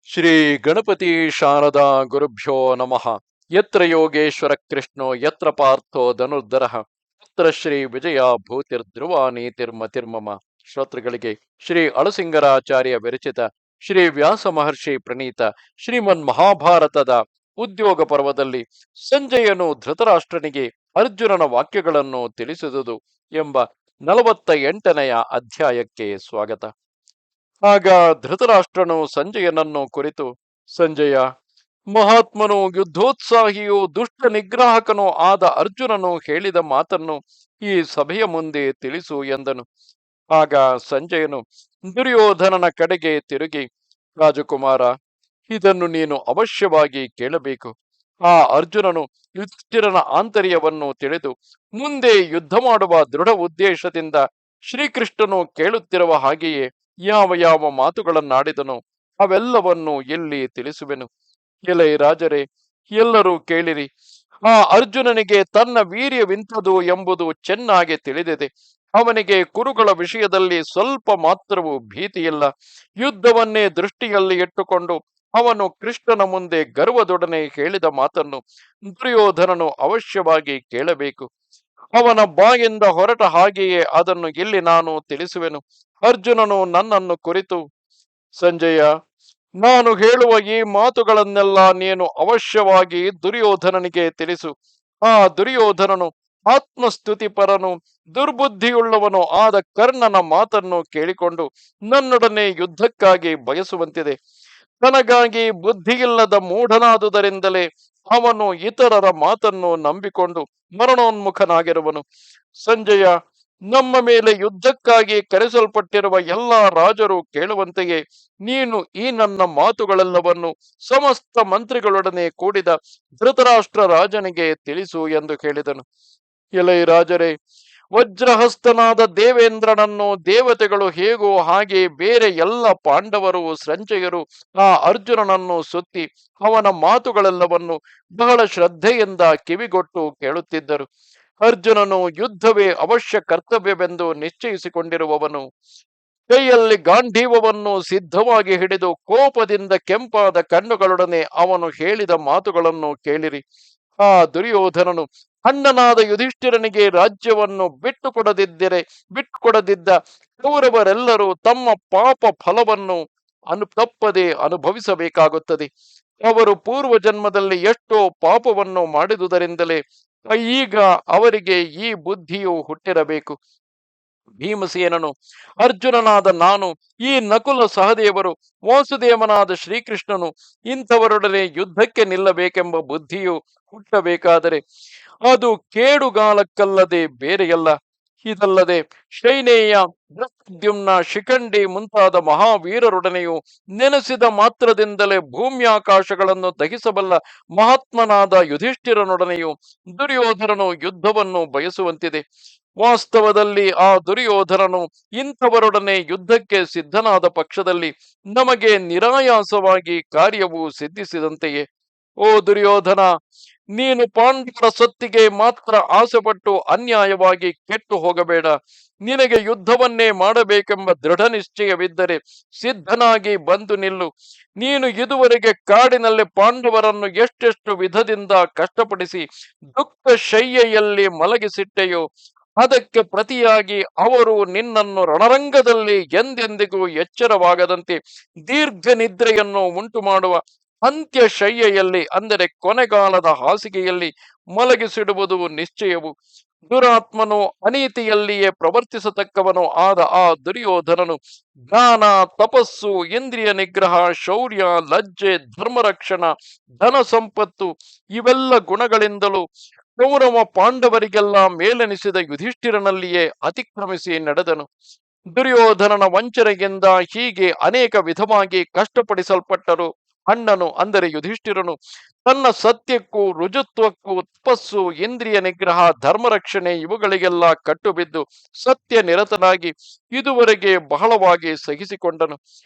ಶ್ರೀ ಗಣಪತಿ ಶಾರದಾ ಗುರುಭ್ಯೋ ನಮಃ. ಯತ್ರ ಯೋಗೇಶ್ವರ ಕೃಷ್ಣೋ ಯತ್ರ ಪಾರ್ಥೋ ಧನುರ್ಧರಃ ತತ್ರ ಶ್ರೀ ವಿಜಯ ಭೂತಿರ್ಧ್ರುವ ನೀತಿರ್ಮತಿರ್ಮಮ. ಶ್ರೋತೃಗಳಿಗೆ ಶ್ರೀ ಅಳಸಿಂಗರಾಚಾರ್ಯ ವಿರಚಿತ ಶ್ರೀ ವ್ಯಾಸ ಮಹರ್ಷಿ ಪ್ರಣೀತ ಶ್ರೀಮನ್ ಮಹಾಭಾರತದ ಉದ್ಯೋಗ ಪರ್ವದಲ್ಲಿ ಸಂಜಯನು ಧೃತರಾಷ್ಟ್ರನಿಗೆ ಅರ್ಜುನನ ವಾಕ್ಯಗಳನ್ನು ತಿಳಿಸಿದುದು ಎಂಬ 48ನೆಯ ಅಧ್ಯಾಯಕ್ಕೆ ಸ್ವಾಗತ. ಆಗ ಧೃತರಾಷ್ಟ್ರನು ಸಂಜಯನನ್ನು ಕುರಿತು, ಸಂಜಯ, ಮಹಾತ್ಮನು ಯುದ್ಧೋತ್ಸಾಹಿಯೂ ದುಷ್ಟ ನಿಗ್ರಾಹಕನೂ ಆದ ಅರ್ಜುನನು ಹೇಳಿದ ಮಾತನ್ನು ಈ ಸಭೆಯ ಮುಂದೆ ತಿಳಿಸು ಎಂದನು. ಆಗ ಸಂಜಯನು ದುರ್ಯೋಧನನ ಕಡೆಗೆ ತಿರುಗಿ, ರಾಜಕುಮಾರ, ಇದನ್ನು ನೀನು ಅವಶ್ಯವಾಗಿ ಕೇಳಬೇಕು. ಆ ಅರ್ಜುನನು ಯುಧಿಷ್ಠಿರನ ಆಂತರ್ಯವನ್ನು ತಿಳಿದು ಮುಂದೆ ಯುದ್ಧ ಮಾಡುವ ದೃಢ ಉದ್ದೇಶದಿಂದ ಶ್ರೀಕೃಷ್ಣನು ಕೇಳುತ್ತಿರುವ ಹಾಗೆಯೇ ಯಾವ ಯಾವ ಮಾತುಗಳನ್ನಾಡಿದನೋ ಅವೆಲ್ಲವನ್ನು ಇಲ್ಲಿ ತಿಳಿಸುವೆನು. ಎಲೈ ರಾಜರೇ, ಎಲ್ಲರೂ ಕೇಳಿರಿ. ಆ ಅರ್ಜುನನಿಗೆ ತನ್ನ ವೀರ್ಯವಿಂಥದು ಎಂಬುದು ಚೆನ್ನಾಗಿ ತಿಳಿದಿದೆ. ಅವನಿಗೆ ಕುರುಗಳ ವಿಷಯದಲ್ಲಿ ಸ್ವಲ್ಪ ಮಾತ್ರವೂ ಭೀತಿಯಿಲ್ಲ. ಯುದ್ಧವನ್ನೇ ದೃಷ್ಟಿಯಲ್ಲಿ ಇಟ್ಟುಕೊಂಡು ಅವನು ಕೃಷ್ಣನ ಮುಂದೆ ಗರ್ವದೊಡನೆ ಹೇಳಿದ ಮಾತನ್ನು ದುರ್ಯೋಧನನು ಅವಶ್ಯವಾಗಿ ಕೇಳಬೇಕು. ಅವನ ಬಾಯಿಂದ ಹೊರಟ ಹಾಗೆಯೇ ಅದನ್ನು ಇಲ್ಲಿ ನಾನು ತಿಳಿಸುವೆನು. ಅರ್ಜುನನು ನನ್ನನ್ನು ಕುರಿತು, ಸಂಜಯ, ನಾನು ಹೇಳುವ ಈ ಮಾತುಗಳನ್ನೆಲ್ಲ ನೀನು ಅವಶ್ಯವಾಗಿ ದುರ್ಯೋಧನನಿಗೆ ತಿಳಿಸು. ಆ ದುರ್ಯೋಧನನು ಆತ್ಮಸ್ತುತಿ ಪರನು ದುರ್ಬುದ್ಧಿಯುಳ್ಳವನು ಆದ ಕರ್ಣನ ಮಾತನ್ನು ಕೇಳಿಕೊಂಡು ನನ್ನೊಡನೆ ಯುದ್ಧಕ್ಕಾಗಿ ಬಯಸುವಂತಿದೆ. ತನಗಾಗಿ ಬುದ್ಧಿಯಿಲ್ಲದ ಮೂಢನಾದುದರಿಂದಲೇ ಅವನು ಇತರರ ಮಾತನ್ನು ನಂಬಿಕೊಂಡು ಮರಣೋನ್ಮುಖನಾಗಿರುವನು. ಸಂಜಯ, ನಮ್ಮ ಮೇಲೆ ಯುದ್ಧಕ್ಕಾಗಿ ಕರೆಸಲ್ಪಟ್ಟಿರುವ ಎಲ್ಲಾ ರಾಜರು ಕೇಳುವಂತೆಯೇ ನೀನು ಈ ನನ್ನ ಮಾತುಗಳೆಲ್ಲವನ್ನು ಸಮಸ್ತ ಮಂತ್ರಿಗಳೊಡನೆ ಕೂಡಿದ ಧೃತರಾಷ್ಟ್ರ ರಾಜನಿಗೆ ತಿಳಿಸು ಎಂದು ಹೇಳಿದನು. ಎಲೈ ರಾಜರೇ, ವಜ್ರಹಸ್ತನಾದ ದೇವೇಂದ್ರನನ್ನು ದೇವತೆಗಳು ಹೇಗೋ ಹಾಗೆ ಬೇರೆ ಎಲ್ಲ ಪಾಂಡವರು ಸಂಜಯರು ಆ ಅರ್ಜುನನನ್ನು ಸುತ್ತಿ ಅವನ ಮಾತುಗಳೆಲ್ಲವನ್ನು ಬಹಳ ಶ್ರದ್ಧೆಯಿಂದ ಕಿವಿಗೊಟ್ಟು ಕೇಳುತ್ತಿದ್ದರು. ಅರ್ಜುನನು ಯುದ್ಧವೇ ಅವಶ್ಯ ಕರ್ತವ್ಯವೆಂದು ನಿಶ್ಚಯಿಸಿಕೊಂಡಿರುವವನು. ಕೈಯಲ್ಲಿ ಗಾಂಧೀವವನ್ನು ಸಿದ್ಧವಾಗಿ ಹಿಡಿದು ಕೋಪದಿಂದ ಕೆಂಪಾದ ಕಣ್ಣುಗಳೊಡನೆ ಅವನು ಹೇಳಿದ ಮಾತುಗಳನ್ನು ಕೇಳಿರಿ. ಆ ದುರ್ಯೋಧನನು ಅಣ್ಣನಾದ ಯುಧಿಷ್ಠಿರನಿಗೆ ರಾಜ್ಯವನ್ನು ಬಿಟ್ಟುಕೊಡದಿದ್ದ ಕೌರವರೆಲ್ಲರೂ ತಮ್ಮ ಪಾಪ ಫಲವನ್ನು ತಪ್ಪದೆ ಅನುಭವಿಸಬೇಕಾಗುತ್ತದೆ. ಅವರು ಪೂರ್ವ ಜನ್ಮದಲ್ಲಿ ಎಷ್ಟೋ ಪಾಪವನ್ನು ಮಾಡಿದುದರಿಂದಲೇ ಈಗ ಅವರಿಗೆ ಈ ಬುದ್ಧಿಯು ಹುಟ್ಟಿರಬೇಕು. ಭೀಮಸೇನನು, ಅರ್ಜುನನಾದ ನಾನು, ಈ ನಕುಲ ಸಹದೇವರು, ವಾಸುದೇವನಾದ ಶ್ರೀಕೃಷ್ಣನು ಇಂಥವರೊಡನೆ ಯುದ್ಧಕ್ಕೆ ನಿಲ್ಲಬೇಕೆಂಬ ಬುದ್ಧಿಯು ಹುಟ್ಟಬೇಕಾದರೆ ಅದು ಕೇಡುಗಾಲಕ್ಕಲ್ಲದೆ ಬೇರೆಯಲ್ಲ. ಇದಲ್ಲದೆ ಶೈನೇಯ, ಧೃಷ್ಟದ್ಯುಮ್ನ, ಶಿಖಂಡಿ ಮುಂತಾದ ಮಹಾವೀರರೊಡನೆಯೂ ನೆನೆಸಿದ ಮಾತ್ರದಿಂದಲೇ ಭೂಮ್ಯಾಕಾಶಗಳನ್ನು ದಹಿಸಬಲ್ಲ ಮಹಾತ್ಮನಾದ ಯುಧಿಷ್ಠಿರನೊಡನೆಯೂ ದುರ್ಯೋಧನನು ಯುದ್ಧವನ್ನು ಬಯಸುವಂತಿದೆ. ವಾಸ್ತವದಲ್ಲಿ ಆ ದುರ್ಯೋಧನನು ಇಂಥವರೊಡನೆ ಯುದ್ಧಕ್ಕೆ ಸಿದ್ಧನಾದ ಪಕ್ಷದಲ್ಲಿ ನಮಗೆ ನಿರಾಯಾಸವಾಗಿ ಕಾರ್ಯವು ಸಿದ್ಧಿಸಿದಂತೆಯೇ. ಓ ದುರ್ಯೋಧನ, ನೀನು ಪಾಂಡವರ ಸೊತ್ತಿಗೆ ಮಾತ್ರ ಆಸೆಪಟ್ಟು ಅನ್ಯಾಯವಾಗಿ ಕೆಟ್ಟು ಹೋಗಬೇಡ. ನಿನಗೆ ಯುದ್ಧವನ್ನೇ ಮಾಡಬೇಕೆಂಬ ದೃಢ ನಿಶ್ಚಯವಿದ್ದರೆ ಸಿದ್ಧನಾಗಿ ಬಂದು ನಿಲ್ಲು. ನೀನು ಇದುವರೆಗೆ ಕಾಡಿನಲ್ಲಿ ಪಾಂಡವರನ್ನು ಎಷ್ಟೆಷ್ಟು ವಿಧದಿಂದ ಕಷ್ಟಪಡಿಸಿ ದುಃಖ ಶಯ್ಯೆಯಲ್ಲಿ ಮಲಗಿಸಿಟ್ಟೆಯೋ ಅದಕ್ಕೆ ಪ್ರತಿಯಾಗಿ ಅವರು ನಿನ್ನನ್ನು ರಣರಂಗದಲ್ಲಿ ಎಂದೆಂದಿಗೂ ಎಚ್ಚರವಾಗದಂತೆ ದೀರ್ಘ ನಿದ್ರೆಯನ್ನು ಉಂಟು ಮಾಡುವ ಅಂತ್ಯ ಶಯ್ಯೆಯಲ್ಲಿ, ಅಂದರೆ ಕೊನೆಗಾಲದ ಹಾಸಿಗೆಯಲ್ಲಿ ಮಲಗಿಸಿಡುವುದು ನಿಶ್ಚಯವು. ದುರಾತ್ಮನು ಅನೀತಿಯಲ್ಲಿಯೇ ಪ್ರವರ್ತಿಸತಕ್ಕವನು ಆದ ಆ ದುರ್ಯೋಧನನು ಜ್ಞಾನ, ತಪಸ್ಸು, ಇಂದ್ರಿಯ ನಿಗ್ರಹ, ಶೌರ್ಯ, ಲಜ್ಜೆ, ಧರ್ಮರಕ್ಷಣ, ಧನ ಸಂಪತ್ತು ಇವೆಲ್ಲ ಗುಣಗಳಿಂದಲೂ ಕೌರವ ಪಾಂಡವರಿಗೆಲ್ಲ ಮೇಲೆನಿಸಿದ ಯುಧಿಷ್ಠಿರನಲ್ಲಿಯೇ ಅತಿಕ್ರಮಿಸಿ ನಡೆದನು. ದುರ್ಯೋಧನನ ವಂಚನೆಯಿಂದ ಹೀಗೆ ಅನೇಕ ವಿಧವಾಗಿ ಕಷ್ಟಪಡಿಸಲ್ಪಟ್ಟರು ಅಣ್ಣನು, ಅಂದರೆ ಯುಧಿಷ್ಠಿರನು, ತನ್ನ ಸತ್ಯಕ್ಕೂ ರುಜುತ್ವಕ್ಕೂ ತಪಸ್ಸು, ಇಂದ್ರಿಯ ನಿಗ್ರಹ, ಧರ್ಮರಕ್ಷಣೆ ಇವುಗಳಿಗೆಲ್ಲ ಕಟ್ಟುಬಿದ್ದು ಸತ್ಯ ನಿರತನಾಗಿ ಇದುವರೆಗೆ ಬಹಳವಾಗಿ ಸಹಿಸಿಕೊಂಡನು.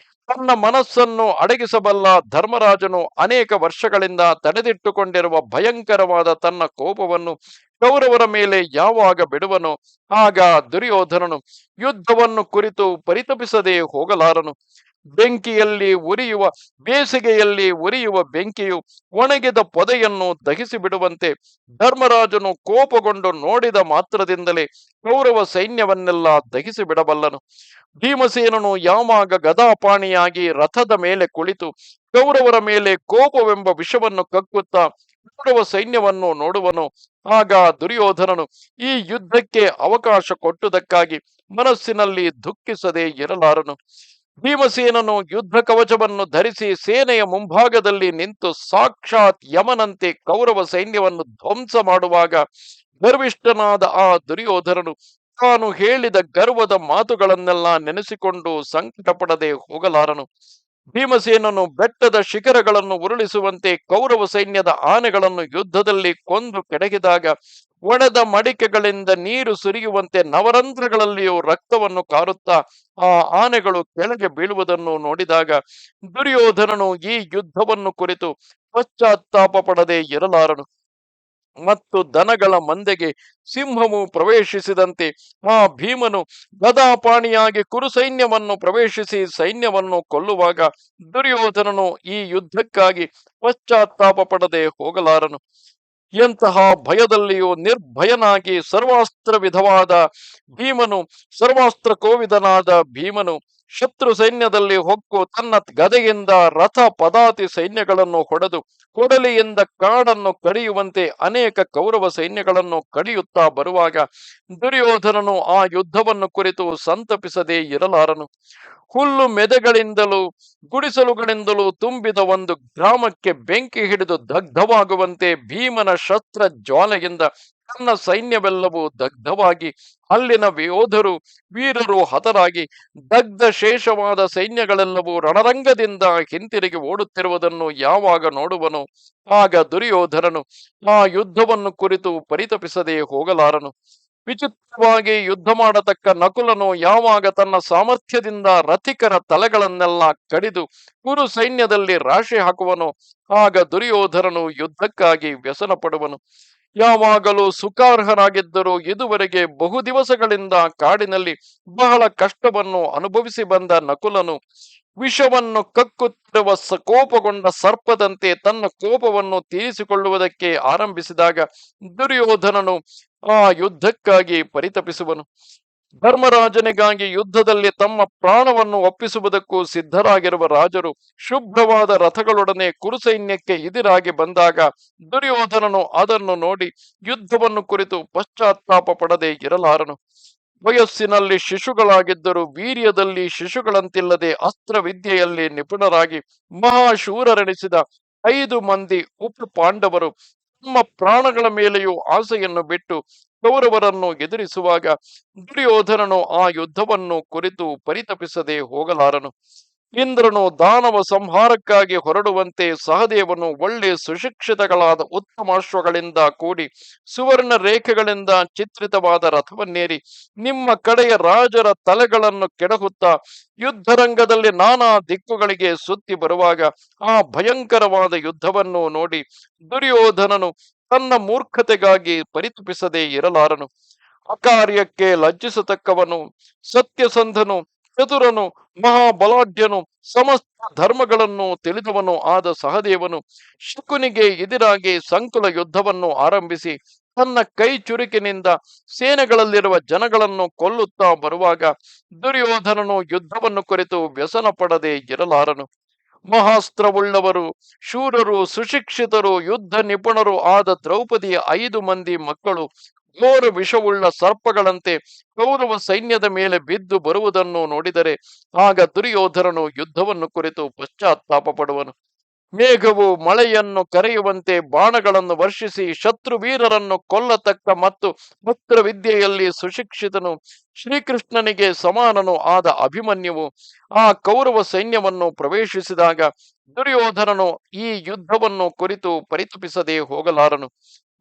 ತನ್ನ ಮನಸ್ಸನ್ನು ಅಡಗಿಸಬಲ್ಲ ಧರ್ಮರಾಜನು ಅನೇಕ ವರ್ಷಗಳಿಂದ ತಡೆದಿಟ್ಟುಕೊಂಡಿರುವ ಭಯಂಕರವಾದ ತನ್ನ ಕೋಪವನ್ನು ಕೌರವರ ಮೇಲೆ ಯಾವಾಗ ಬಿಡುವನೋ ಆಗ ದುರ್ಯೋಧನನು ಯುದ್ಧವನ್ನು ಕುರಿತು ಪರಿತಪಿಸದೆ ಹೋಗಲಾರನು. ಬೆಂಕಿಯಲ್ಲಿ ಉರಿಯುವ ಬೇಸಿಗೆಯಲ್ಲಿ ಉರಿಯುವ ಬೆಂಕಿಯು ಒಣಗಿದ ಪೊದೆಯನ್ನು ದಹಿಸಿ ಬಿಡುವಂತೆ ಧರ್ಮರಾಜನು ಕೋಪಗೊಂಡು ನೋಡಿದ ಮಾತ್ರದಿಂದಲೇ ಕೌರವ ಸೈನ್ಯವನ್ನೆಲ್ಲ ದಹಿಸಿ ಬಿಡಬಲ್ಲನು. ಭೀಮಸೇನನು ಯಾವಾಗ ಗದಾಪಾಣಿಯಾಗಿ ರಥದ ಮೇಲೆ ಕುಳಿತು ಕೌರವರ ಮೇಲೆ ಕೋಪವೆಂಬ ವಿಷವನ್ನು ಕಕ್ಕುತ್ತಾ ಕೌರವ ಸೈನ್ಯವನ್ನು ನೋಡುವನು, ಆಗ ದುರ್ಯೋಧನನು ಈ ಯುದ್ಧಕ್ಕೆ ಅವಕಾಶ ಕೊಟ್ಟುದಕ್ಕಾಗಿ ಮನಸ್ಸಿನಲ್ಲಿ ದುಃಖಿಸದೆ ಇರಲಾರನು. ಭೀಮಸೇನನು ಯುದ್ಧ ಕವಚವನ್ನು ಧರಿಸಿ ಸೇನೆಯ ಮುಂಭಾಗದಲ್ಲಿ ನಿಂತು ಸಾಕ್ಷಾತ್ ಯಮನಂತೆ ಕೌರವ ಸೈನ್ಯವನ್ನು ಧ್ವಂಸ ಮಾಡುವಾಗ ಗರ್ವಿಷ್ಠನಾದ ಆ ದುರ್ಯೋಧನನು ತಾನು ಹೇಳಿದ ಗರ್ವದ ಮಾತುಗಳನ್ನೆಲ್ಲ ನೆನೆಸಿಕೊಂಡು ಸಂಕಟ ಪಡದೆ ಹೋಗಲಾರನು. ಭೀಮಸೇನನು ಬೆಟ್ಟದ ಶಿಖರಗಳನ್ನು ಉರುಳಿಸುವಂತೆ ಕೌರವ ಸೈನ್ಯದ ಆನೆಗಳನ್ನು ಯುದ್ಧದಲ್ಲಿ ಕೊಂದು ಕೆಡಹಿದಾಗ ಒಣದ ಮಡಿಕೆಗಳಿಂದ ನೀರು ಸುರಿಯುವಂತೆ ನವರಂಧ್ರಗಳಲ್ಲಿಯೂ ರಕ್ತವನ್ನು ಕಾರುತ್ತಾ ಆ ಆನೆಗಳು ಕೆಳಗೆ ಬೀಳುವುದನ್ನು ನೋಡಿದಾಗ ದುರ್ಯೋಧನನು ಈ ಯುದ್ಧವನ್ನು ಕುರಿತು ಪಶ್ಚಾತ್ತಾಪ ಪಡದೆ ಇರಲಾರನು. ಮತ್ತು ದನಗಳ ಮಂದೆಗೆ ಸಿಂಹವು ಪ್ರವೇಶಿಸಿದಂತೆ ಆ ಭೀಮನು ಗದಾಪಾಣಿಯಾಗಿ ಕುರು ಸೈನ್ಯವನ್ನು ಪ್ರವೇಶಿಸಿ ಸೈನ್ಯವನ್ನು ಕೊಲ್ಲುವಾಗ ದುರ್ಯೋಧನನು ಈ ಯುದ್ಧಕ್ಕಾಗಿ ಪಶ್ಚಾತ್ತಾಪ ಪಡದೆ ಹೋಗಲಾರನು. ಎಂತಹ ಭಯದಲ್ಲಿಯೂ ನಿರ್ಭಯನಾಗಿ ಸರ್ವಾಸ್ತ್ರ ವಿಧವಾದ ಭೀಮನು ಸರ್ವಾಸ್ತ್ರ ಕೋವಿದನಾದ ಭೀಮನು ಶತ್ರು ಸೈನ್ಯದಲ್ಲಿ ಹೊಕ್ಕು ತನ್ನ ಗದೆಯಿಂದ ರಥ ಪದಾತಿ ಸೈನ್ಯಗಳನ್ನು ಹೊಡೆದು ಕೊಡಲಿಯಿಂದ ಕಾಡನ್ನು ಕಡಿಯುವಂತೆ ಅನೇಕ ಕೌರವ ಸೈನ್ಯಗಳನ್ನು ಕಡಿಯುತ್ತಾ ಬರುವಾಗ ದುರ್ಯೋಧನನು ಆ ಯುದ್ಧವನ್ನು ಕುರಿತು ಸಂತಪಿಸದೇ ಇರಲಾರನು. ಹುಲ್ಲು ಮೆದೆಗಳಿಂದಲೂ ಗುಡಿಸಲುಗಳಿಂದಲೂ ತುಂಬಿದ ಒಂದು ಗ್ರಾಮಕ್ಕೆ ಬೆಂಕಿ ಹಿಡಿದು ದಗ್ಧವಾಗುವಂತೆ ಭೀಮನ ಶಸ್ತ್ರ ಜ್ವಾಲೆಯಿಂದ ತನ್ನ ಸೈನ್ಯವೆಲ್ಲವೂ ದಗ್ಧವಾಗಿ ಅಲ್ಲಿನ ಯೋಧರು ವೀರರು ಹತರಾಗಿ ದಗ್ಧ ಶೇಷವಾದ ಸೈನ್ಯಗಳೆಲ್ಲವೂ ರಣರಂಗದಿಂದ ಹಿಂತಿರುಗಿ ಓಡುತ್ತಿರುವುದನ್ನು ಯಾವಾಗ ನೋಡುವನು, ಆಗ ದುರ್ಯೋಧನನು ಆ ಯುದ್ಧವನ್ನು ಕುರಿತು ಪರಿತಪಿಸದೆ ಹೋಗಲಾರನು. ವಿಚಿತ್ರವಾಗಿ ಯುದ್ಧ ಮಾಡತಕ್ಕ ನಕುಲನು ಯಾವಾಗ ತನ್ನ ಸಾಮರ್ಥ್ಯದಿಂದ ರಥಿಕರ ತಲೆಗಳನ್ನೆಲ್ಲ ಕಡಿದು ಕುರು ಸೈನ್ಯದಲ್ಲಿ ರಾಶಿ ಹಾಕುವನು, ಆಗ ದುರ್ಯೋಧನನು ಯುದ್ಧಕ್ಕಾಗಿ ವ್ಯಸನ ಪಡುವನು. ಯಾವಾಗಲೂ ಸುಖಾರ್ಹನಾಗಿದ್ದರೂ ಇದುವರೆಗೆ ಬಹು ದಿವಸಗಳಿಂದ ಕಾಡಿನಲ್ಲಿ ಬಹಳ ಕಷ್ಟವನ್ನು ಅನುಭವಿಸಿ ಬಂದ ನಕುಲನು ವಿಷವನ್ನು ಕಕ್ಕುತ್ತಿರುವ ಕೋಪಗೊಂಡ ಸರ್ಪದಂತೆ ತನ್ನ ಕೋಪವನ್ನು ತೀರಿಸಿಕೊಳ್ಳುವುದಕ್ಕೆ ಆರಂಭಿಸಿದಾಗ ದುರ್ಯೋಧನನು ಆ ಯುದ್ಧಕ್ಕಾಗಿ ಪರಿತಪಿಸುವನು. ಧರ್ಮರಾಜನಿಗಾಗಿ ಯುದ್ಧದಲ್ಲಿ ತಮ್ಮ ಪ್ರಾಣವನ್ನು ಒಪ್ಪಿಸುವುದಕ್ಕೂ ಸಿದ್ಧರಾಗಿರುವ ರಾಜರು ಶುಭ್ರವಾದ ರಥಗಳೊಡನೆ ಕುರುಸೈನ್ಯಕ್ಕೆ ಎದುರಾಗಿ ಬಂದಾಗ ದುರ್ಯೋಧನನು ಅದನ್ನು ನೋಡಿ ಯುದ್ಧವನ್ನು ಕುರಿತು ಪಶ್ಚಾತ್ತಾಪ ಪಡದೆ ಇರಲಾರನು. ವಯಸ್ಸಿನಲ್ಲಿ ಶಿಶುಗಳಾಗಿದ್ದರೂ ವೀರ್ಯದಲ್ಲಿ ಶಿಶುಗಳಂತಿಲ್ಲದೆ ಅಸ್ತ್ರವಿದ್ಯೆಯಲ್ಲಿ ನಿಪುಣರಾಗಿ ಮಹಾಶೂರರೆನಿಸಿದ 5 ಮಂದಿ ಉಪ ಪಾಂಡವರು ತಮ್ಮ ಪ್ರಾಣಗಳ ಮೇಲೆಯೂ ಆಸೆಯನ್ನು ಬಿಟ್ಟು ಕೌರವರನ್ನು ಎದುರಿಸುವಾಗ ದುರ್ಯೋಧನನು ಆ ಯುದ್ಧವನ್ನು ಕುರಿತು ಪರಿತಪಿಸದೆ ಹೋಗಲಾರನು. ಇಂದ್ರನು ದಾನವ ಸಂಹಾರಕ್ಕಾಗಿ ಹೊರಡುವಂತೆ ಸಹದೇವನು ಒಳ್ಳೆ ಸುಶಿಕ್ಷಿತಗಳಾದ ಉತ್ತಮಾಶ್ವಗಳಿಂದ ಕೂಡಿ ಸುವರ್ಣ ರೇಖೆಗಳಿಂದ ಚಿತ್ರಿತವಾದ ರಥವನ್ನೇರಿ ನಿಮ್ಮ ಕಡೆಯ ರಾಜರ ತಲೆಗಳನ್ನು ಕೆಡಹುತ್ತಾ ಯುದ್ಧರಂಗದಲ್ಲಿ ನಾನಾ ದಿಕ್ಕುಗಳಿಗೆ ಸುತ್ತಿ ಬರುವಾಗ ಆ ಭಯಂಕರವಾದ ಯುದ್ಧವನ್ನು ನೋಡಿ ದುರ್ಯೋಧನನು ತನ್ನ ಮೂರ್ಖತೆಗಾಗಿ ಪರಿತಪಿಸದೆ ಇರಲಾರನು. ಅಕಾರ್ಯಕ್ಕೆ ಲಜ್ಜಿಸತಕ್ಕವನು, ಸತ್ಯಸಂಧನು, ಚತುರನು, ಮಹಾಬಲಾಢ್ಯನು, ಸಮಸ್ತ ಧರ್ಮಗಳನ್ನು ತಿಳಿದವನು ಆದ ಸಹದೇವನು ಶಕುನಿಗೆ ಎದುರಾಗಿ ಸಂಕುಲ ಯುದ್ಧವನ್ನು ಆರಂಭಿಸಿ ತನ್ನ ಕೈ ಚುರುಕಿನಿಂದ ಸೇನೆಗಳಲ್ಲಿರುವ ಜನಗಳನ್ನು ಕೊಲ್ಲುತ್ತಾ ಬರುವಾಗ ದುರ್ಯೋಧನನು ಯುದ್ಧವನ್ನು ಕುರಿತು ವ್ಯಸನ ಪಡದೆ ಇರಲಾರನು. ಮಹಾಸ್ತ್ರವುಳ್ಳವರು, ಶೂರರು, ಸುಶಿಕ್ಷಿತರು, ಯುದ್ಧ ನಿಪುಣರು ಆದ ದ್ರೌಪದಿಯ 5 ಮಂದಿ ಮಕ್ಕಳು ಘೋರ ವಿಷವುಳ್ಳ ಸರ್ಪಗಳಂತೆ ಕೌರವ ಸೈನ್ಯದ ಮೇಲೆ ಬಿದ್ದು ಬರುವುದನ್ನು ನೋಡಿದರೆ ಆಗ ದುರ್ಯೋಧನನು ಯುದ್ಧವನ್ನು ಕುರಿತು ಪಶ್ಚಾತ್ತಾಪ ಪಡುವನು. ಮೇಘವು ಮಳೆಯನ್ನು ಕರೆಯುವಂತೆ ಬಾಣಗಳನ್ನು ವರ್ಷಿಸಿ ಶತ್ರುವೀರರನ್ನು ಕೊಲ್ಲತಕ್ಕ ಮತ್ತು ಅಸ್ತ್ರವಿದ್ಯೆಯಲ್ಲಿ ಸುಶಿಕ್ಷಿತನು ಶ್ರೀಕೃಷ್ಣನಿಗೆ ಸಮಾನನು ಆದ ಅಭಿಮನ್ಯುವು ಆ ಕೌರವ ಸೈನ್ಯವನ್ನು ಪ್ರವೇಶಿಸಿದಾಗ ದುರ್ಯೋಧನನು ಈ ಯುದ್ಧವನ್ನು ಕುರಿತು ಪರಿತಪಿಸದೆ ಹೋಗಲಾರನು.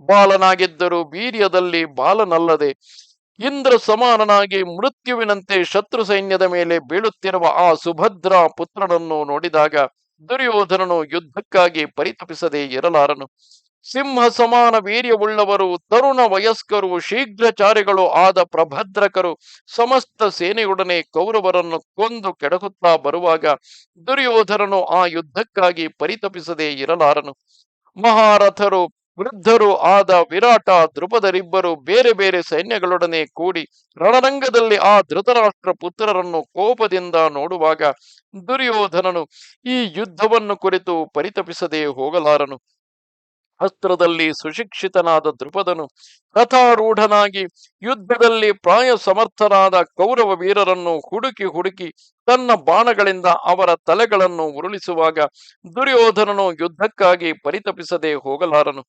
ಬಾಲನಾಗಿದ್ದರೂ ವೀರ್ಯದಲ್ಲಿ ಬಾಲನಲ್ಲದೆ ಇಂದ್ರ ಸಮಾನನಾಗಿ ಮೃತ್ಯುವಿನಂತೆ ಶತ್ರು ಸೈನ್ಯದ ಮೇಲೆ ಬೀಳುತ್ತಿರುವ ಆ ಸುಭದ್ರ ಪುತ್ರನನ್ನು ನೋಡಿದಾಗ ದುರ್ಯೋಧನನು ಯುದ್ಧಕ್ಕಾಗಿ ಪರಿತಪಿಸದೆ ಇರಲಾರನು. ಸಿಂಹ ಸಮಾನ ವೀರ್ಯವುಳ್ಳವರು, ತರುಣ ವಯಸ್ಕರು, ಶೀಘ್ರಚಾರಿಗಳು ಆದ ಪ್ರಭದ್ರಕರು ಸಮಸ್ತ ಸೇನೆಯೊಡನೆ ಕೌರವರನ್ನು ಕೊಂದು ಕೆಡಹುತ್ತಾ ಬರುವಾಗ ದುರ್ಯೋಧನನು ಆ ಯುದ್ಧಕ್ಕಾಗಿ ಪರಿತಪಿಸದೆ ಇರಲಾರನು. ಮಹಾರಥರು ವೃದ್ಧರು ಆದ ವಿರಾಟ ದ್ರುಪದರಿಬ್ಬರು ಬೇರೆ ಬೇರೆ ಸೈನ್ಯಗಳೊಡನೆ ಕೂಡಿ ರಣರಂಗದಲ್ಲಿ ಆ ಧೃತರಾಷ್ಟ್ರ ಪುತ್ರರನ್ನು ಕೋಪದಿಂದ ನೋಡುವಾಗ ದುರ್ಯೋಧನನು ಈ ಯುದ್ಧವನ್ನು ಕುರಿತು ಪರಿತಪಿಸದೆ ಹೋಗಲಾರನು. ಅಸ್ತ್ರದಲ್ಲಿ ಸುಶಿಕ್ಷಿತನಾದ ದ್ರುಪದನು ರಥಾರೂಢನಾಗಿ ಯುದ್ಧದಲ್ಲಿ ಪ್ರಾಯ ಸಮರ್ಥರಾದ ಕೌರವ ವೀರರನ್ನು ಹುಡುಕಿ ಹುಡುಕಿ ತನ್ನ ಬಾಣಗಳಿಂದ ಅವರ ತಲೆಗಳನ್ನು ಉರುಳಿಸುವಾಗ ದುರ್ಯೋಧನನು ಯುದ್ಧಕ್ಕಾಗಿ ಪರಿತಪಿಸದೆ ಹೋಗಲಾರನು.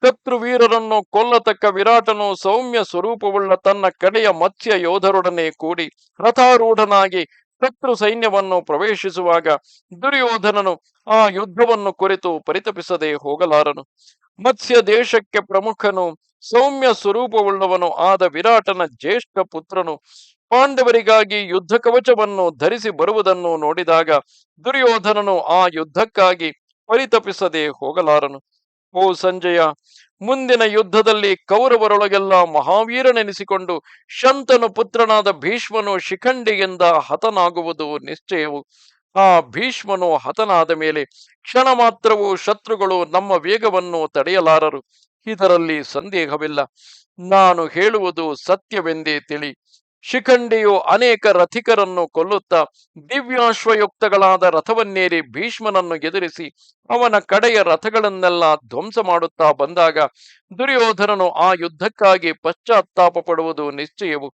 ಶತ್ರುವೀರರನ್ನು ಕೊಲ್ಲತಕ್ಕ ವಿರಾಟನು ಸೌಮ್ಯ ಸ್ವರೂಪವುಳ್ಳ ತನ್ನ ಕಡೆಯ ಮತ್ಸ್ಯ ಯೋಧರೊಡನೆ ಕೂಡಿ ರಥಾರೂಢನಾಗಿ ಶತ್ರು ಸೈನ್ಯವನ್ನು ಪ್ರವೇಶಿಸುವಾಗ ದುರ್ಯೋಧನನು ಆ ಯುದ್ಧವನ್ನು ಕುರಿತು ಪರಿತಪಿಸದೆ ಹೋಗಲಾರನು. ಮತ್ಸ್ಯ ದೇಶಕ್ಕೆ ಪ್ರಮುಖನು ಸೌಮ್ಯ ಸ್ವರೂಪವುಳ್ಳವನು ಆದ ವಿರಾಟನ ಜ್ಯೇಷ್ಠ ಪುತ್ರನು ಪಾಂಡವರಿಗಾಗಿ ಯುದ್ಧ ಕವಚವನ್ನು ಧರಿಸಿ ಬರುವುದನ್ನು ನೋಡಿದಾಗ ದುರ್ಯೋಧನನು ಆ ಯುದ್ಧಕ್ಕಾಗಿ ಪರಿತಪಿಸದೆ ಹೋಗಲಾರನು. ಓ ಸಂಜಯ, ಮುಂದಿನ ಯುದ್ಧದಲ್ಲಿ ಕೌರವರೊಳಗೆಲ್ಲ ಮಹಾವೀರನೆನಿಸಿಕೊಂಡು ಶಂತನು ಪುತ್ರನಾದ ಭೀಷ್ಮನು ಶಿಖಂಡಿಯಿಂದ ಹತನಾಗುವುದು ನಿಶ್ಚಯವು. ಆ ಭೀಷ್ಮನು ಹತನಾದ ಮೇಲೆ ಕ್ಷಣ ಮಾತ್ರವೂ ಶತ್ರುಗಳು ನಮ್ಮ ವೇಗವನ್ನು ತಡೆಯಲಾರರು. ಇದರಲ್ಲಿ ಸಂದೇಹವಿಲ್ಲ. ನಾನು ಹೇಳುವುದು ಸತ್ಯವೆಂದೇ ತಿಳಿ. ಶಿಖಂಡಿಯು ಅನೇಕ ರಥಿಕರನ್ನು ಕೊಲ್ಲುತ್ತಾ ದಿವ್ಯಾಶ್ವಯುಕ್ತಗಳಾದ ರಥವನ್ನೇರಿ ಭೀಷ್ಮನನ್ನು ಎದುರಿಸಿ ಅವನ ಕಡೆಯ ರಥಗಳನ್ನೆಲ್ಲ ಧ್ವಂಸ ಮಾಡುತ್ತಾ ಬಂದಾಗ ದುರ್ಯೋಧನನು ಆ ಯುದ್ಧಕ್ಕಾಗಿ ಪಶ್ಚಾತ್ತಾಪ ಪಡುವುದು ನಿಶ್ಚಯವು.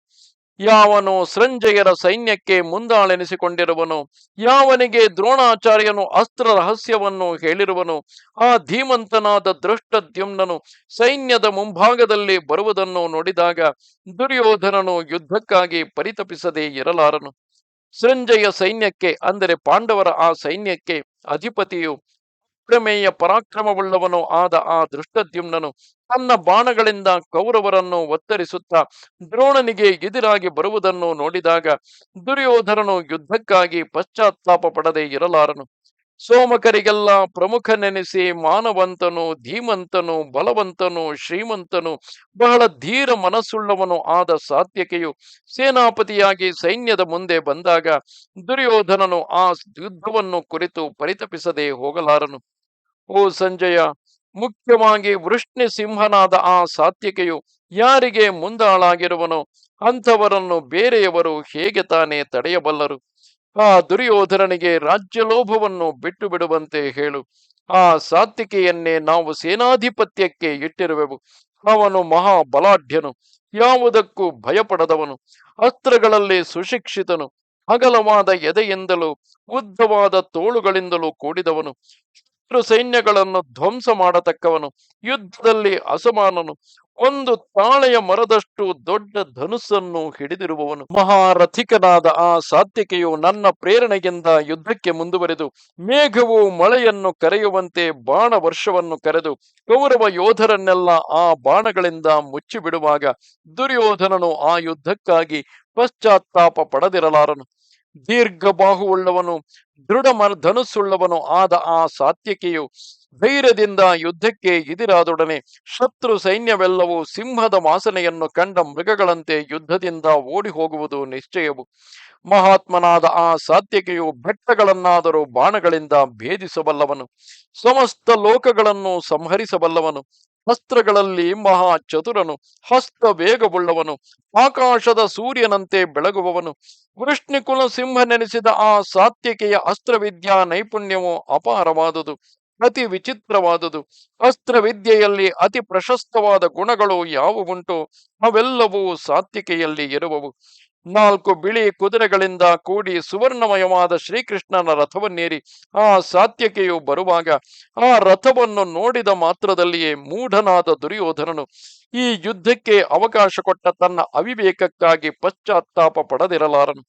ಯಾವನು ಸಂಜಯರ ಸೈನ್ಯಕ್ಕೆ ಮುಂದಾಳೆನಿಸಿಕೊಂಡಿರುವನು, ಯಾವನಿಗೆ ದ್ರೋಣಾಚಾರ್ಯನು ಅಸ್ತ್ರ ರಹಸ್ಯವನ್ನು ಹೇಳಿರುವನು, ಆ ಧೀಮಂತನಾದ ದೃಷ್ಟದ್ಯುಮ್ನನು ಸೈನ್ಯದ ಮುಂಭಾಗದಲ್ಲಿ ಬರುವುದನ್ನು ನೋಡಿದಾಗ ದುರ್ಯೋಧನನು ಯುದ್ಧಕ್ಕಾಗಿ ಪರಿತಪಿಸದೆ ಇರಲಾರನು. ಸಂಜಯ ಸೈನ್ಯಕ್ಕೆ ಅಂದರೆ ಪಾಂಡವರ ಆ ಸೈನ್ಯಕ್ಕೆ ಅಧಿಪತಿಯು ಅಪ್ರಮೇಯ ಪರಾಕ್ರಮವುಳ್ಳವನು ಆದ ಆ ದೃಷ್ಟದ್ಯುಮ್ನನು ತನ್ನ ಬಾಣಗಳಿಂದ ಕೌರವರನ್ನು ಒತ್ತರಿಸುತ್ತಾ ದ್ರೋಣನಿಗೆ ಎದುರಾಗಿ ಬರುವುದನ್ನು ನೋಡಿದಾಗ ದುರ್ಯೋಧನನು ಯುದ್ಧಕ್ಕಾಗಿ ಪಶ್ಚಾತ್ತಾಪ ಪಡದೆ ಇರಲಾರನು. ಸೋಮಕರಿಗೆಲ್ಲ ಪ್ರಮುಖನೆನಿಸಿ ಮಾನವಂತನು, ಧೀಮಂತನು, ಬಲವಂತನು, ಶ್ರೀಮಂತನು, ಬಹಳ ಧೀರ ಮನಸ್ಸುಳ್ಳವನು ಆದ ಸಾತ್ಯಕಿಯು ಸೇನಾಪತಿಯಾಗಿ ಸೈನ್ಯದ ಮುಂದೆ ಬಂದಾಗ ದುರ್ಯೋಧನನು ಆ ಯುದ್ಧವನ್ನು ಕುರಿತು ಪರಿತಪಿಸದೆ ಹೋಗಲಾರನು. ಓ ಸಂಜಯ, ಮುಖ್ಯವಾಗಿ ವೃಷ್ಣಿ ಸಿಂಹನಾದ ಆ ಸಾತ್ವಿಕೆಯು ಯಾರಿಗೆ ಮುಂದಾಳಾಗಿರುವನೋ ಅಂಥವರನ್ನು ಬೇರೆಯವರು ಹೇಗೆ ತಾನೇ ತಡೆಯಬಲ್ಲರು? ಆ ದುರ್ಯೋಧನನಿಗೆ ರಾಜ್ಯಲೋಭವನ್ನು ಬಿಟ್ಟು ಬಿಡುವಂತೆ ಹೇಳು. ಆ ಸಾತ್ವಿಕೆಯನ್ನೇ ನಾವು ಸೇನಾಧಿಪತ್ಯಕ್ಕೆ ಇಟ್ಟಿರುವೆವು. ಅವನು ಮಹಾ ಬಲಾಢ್ಯನು, ಯಾವುದಕ್ಕೂ ಭಯಪಡದವನು, ಅಸ್ತ್ರಗಳಲ್ಲಿ ಸುಶಿಕ್ಷಿತನು, ಅಗಲವಾದ ಎದೆಯಿಂದಲೂ ಉದ್ದವಾದ ತೋಳುಗಳಿಂದಲೂ ಕೂಡಿದವನು, ಶತ್ರು ಸೈನ್ಯಗಳನ್ನು ಧ್ವಂಸ ಮಾಡತಕ್ಕವನು, ಯುದ್ಧದಲ್ಲಿ ಅಸಮಾನನು, ಒಂದು ತಾಳೆಯ ಮರದಷ್ಟು ದೊಡ್ಡ ಧನುಸ್ಸನ್ನು ಹಿಡಿದಿರುವವನು. ಮಹಾರಥಿಕನಾದ ಆ ಸಾತ್ವಿಕೆಯು ನನ್ನ ಪ್ರೇರಣೆಯಿಂದ ಯುದ್ಧಕ್ಕೆ ಮುಂದುವರೆದು ಮೇಘವು ಮಳೆಯನ್ನು ಕರೆಯುವಂತೆ ಬಾಣ ವರ್ಷವನ್ನು ಕರೆದು ಕೌರವ ಯೋಧರನ್ನೆಲ್ಲ ಆ ಬಾಣಗಳಿಂದ ಮುಚ್ಚಿಬಿಡುವಾಗ ದುರ್ಯೋಧನನು ಆ ಯುದ್ಧಕ್ಕಾಗಿ ಪಶ್ಚಾತ್ತಾಪ ಪಡದಿರಲಾರನು. ದೀರ್ಘ ಬಾಹುವುಳ್ಳವನು, ದೃಢ ಧನುಸ್ಸುಳ್ಳವನು ಆದ ಆ ಸಾತ್ವಿಕೆಯು ಧೈರ್ಯದಿಂದ ಯುದ್ಧಕ್ಕೆ ಇದಿರಾದೊಡನೆ ಶತ್ರು ಸೈನ್ಯವೆಲ್ಲವೂ ಸಿಂಹದ ವಾಸನೆಯನ್ನು ಕಂಡ ಮೃಗಗಳಂತೆ ಯುದ್ಧದಿಂದ ಓಡಿ ಹೋಗುವುದು ನಿಶ್ಚಯವು. ಮಹಾತ್ಮನಾದ ಆ ಸಾತ್ವಿಕೆಯು ಬೆಟ್ಟಗಳನ್ನಾದರೂ ಬಾಣಗಳಿಂದ ಭೇದಿಸಬಲ್ಲವನು, ಸಮಸ್ತ ಲೋಕಗಳನ್ನು ಸಂಹರಿಸಬಲ್ಲವನು, ಅಸ್ತ್ರಗಳಲ್ಲಿ ಮಹಾ ಚತುರನು, ಹಸ್ತ ವೇಗವುಳ್ಳವನು, ಆಕಾಶದ ಸೂರ್ಯನಂತೆ ಬೆಳಗುವವನು. ವೃಷ್ಣಿಕುಲ ಸಿಂಹನೆನಿಸಿದ ಆ ಸಾತ್ವಿಕೆಯ ಅಸ್ತ್ರವಿದ್ಯಾ ನೈಪುಣ್ಯವು ಅಪಾರವಾದುದು, ಅತಿ ವಿಚಿತ್ರವಾದುದು. ಅಸ್ತ್ರವಿದ್ಯೆಯಲ್ಲಿ ಅತಿ ಪ್ರಶಸ್ತವಾದ ಗುಣಗಳು ಯಾವುವುಂಟು ಅವೆಲ್ಲವೂ ಸಾತ್ವಿಕೆಯಲ್ಲಿ ಇರುವವು. 4 ಬಿಳಿ ಕುದುರೆಗಳಿಂದ ಕೂಡಿ ಸುವರ್ಣಮಯವಾದ ಶ್ರೀಕೃಷ್ಣನ ರಥವನ್ನೇರಿ ಆ ಸಾತ್ವಿಕೆಯು ಬರುವಾಗ ಆ ರಥವನ್ನು ನೋಡಿದ ಮಾತ್ರದಲ್ಲಿಯೇ ಮೂಢನಾದ ದುರ್ಯೋಧನನು ಈ ಯುದ್ಧಕ್ಕೆ ಅವಕಾಶ ಕೊಟ್ಟ ತನ್ನ ಅವಿವೇಕಕ್ಕಾಗಿ ಪಶ್ಚಾತ್ತಾಪ ಪಡದಿರಲಾರನು.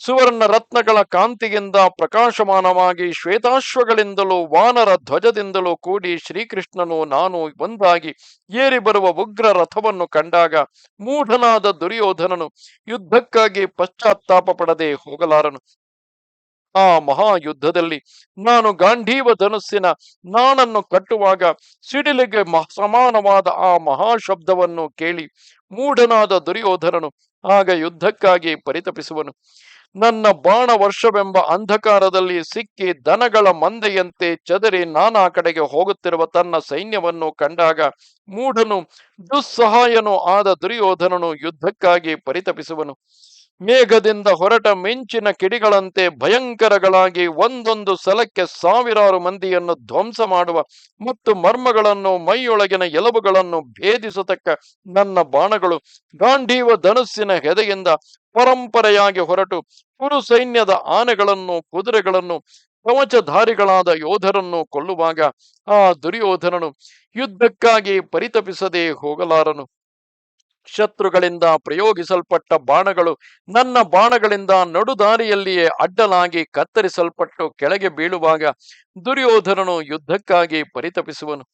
ಸುವರ್ಣ ರತ್ನಗಳ ಕಾಂತಿಯಿಂದ ಪ್ರಕಾಶಮಾನವಾಗಿ ಶ್ವೇತಾಶ್ವಗಳಿಂದಲೂ ವಾನರ ಧ್ವಜದಿಂದಲೂ ಕೂಡಿ ಶ್ರೀಕೃಷ್ಣನು ನಾನು ಒಂದಾಗಿ ಏರಿ ಬರುವ ಉಗ್ರ ರಥವನ್ನು ಕಂಡಾಗ ಮೂಢನಾದ ದುರ್ಯೋಧನನು ಯುದ್ಧಕ್ಕಾಗಿ ಪಶ್ಚಾತ್ತಾಪ ಪಡದೆ ಹೋಗಲಾರನು. ಆ ಮಹಾಯುದ್ಧದಲ್ಲಿ ನಾನು ಗಾಂಧೀವ ಧನುಸ್ಸಿನ ನಾಣನ್ನು ಕಟ್ಟುವಾಗ ಸಿಡಿಲಿಗೆ ಸಮಾನವಾದ ಆ ಮಹಾಶಬ್ದವನ್ನು ಕೇಳಿ ಮೂಢನಾದ ದುರ್ಯೋಧನನು ಆಗ ಯುದ್ಧಕ್ಕಾಗಿ ಪರಿತಪಿಸುವನು. ನನ್ನ ಬಾಣ ವರ್ಷವೆಂಬ ಅಂಧಕಾರದಲ್ಲಿ ಸಿಕ್ಕಿ ದನಗಳ ಮಂದೆಯಂತೆ ಚದರಿ ನಾನಾ ಕಡೆಗೆ ಹೋಗುತ್ತಿರುವ ತನ್ನ ಸೈನ್ಯವನ್ನು ಕಂಡಾಗ ಮೂಢನು ದುಸ್ಸಹಾಯನೂ ಆದ ದುರ್ಯೋಧನನು ಯುದ್ಧಕ್ಕಾಗಿ ಪರಿತಪಿಸುವನು. ಮೇಘದಿಂದ ಹೊರಟ ಮಿಂಚಿನ ಕಿಡಿಗಳಂತೆ ಭಯಂಕರಗಳಾಗಿ ಒಂದೊಂದು ಸಲಕ್ಕೆ ಸಾವಿರಾರು ಮಂದಿಯನ್ನು ಧ್ವಂಸ ಮಾಡುವ ಮತ್ತು ಮರ್ಮಗಳನ್ನು ಮೈಯೊಳಗಿನ ಎಲುಬುಗಳನ್ನು ಭೇದಿಸತಕ್ಕ ನನ್ನ ಬಾಣಗಳು ಗಾಂಧೀವ ಧನುಸ್ಸಿನ ಹೆದೆಯಿಂದ ಪರಂಪರೆಯಾಗಿ ಹೊರಟು ಕುರು ಸೈನ್ಯದ ಆನೆಗಳನ್ನು ಕುದುರೆಗಳನ್ನು ಕವಚಧಾರಿಗಳಾದ ಯೋಧರನ್ನು ಕೊಲ್ಲುವಾಗ ಆ ದುರ್ಯೋಧನನು ಯುದ್ಧಕ್ಕಾಗಿ ಪರಿತಪಿಸದೆ ಹೋಗಲಾರನು. ಶತ್ರುಗಳಿಂದ ಪ್ರಯೋಗಿಸಲ್ಪಟ್ಟ ಬಾಣಗಳು ನನ್ನ ಬಾಣಗಳಿಂದ ನಡುದಾರಿಯಲ್ಲಿಯೇ ಅಡ್ಡಲಾಗಿ ಕತ್ತರಿಸಲ್ಪಟ್ಟು ಕೆಳಗೆ ಬೀಳುವಾಗ ದುರ್ಯೋಧನನು ಯುದ್ಧಕ್ಕಾಗಿ ಪರಿತಪಿಸುವನು.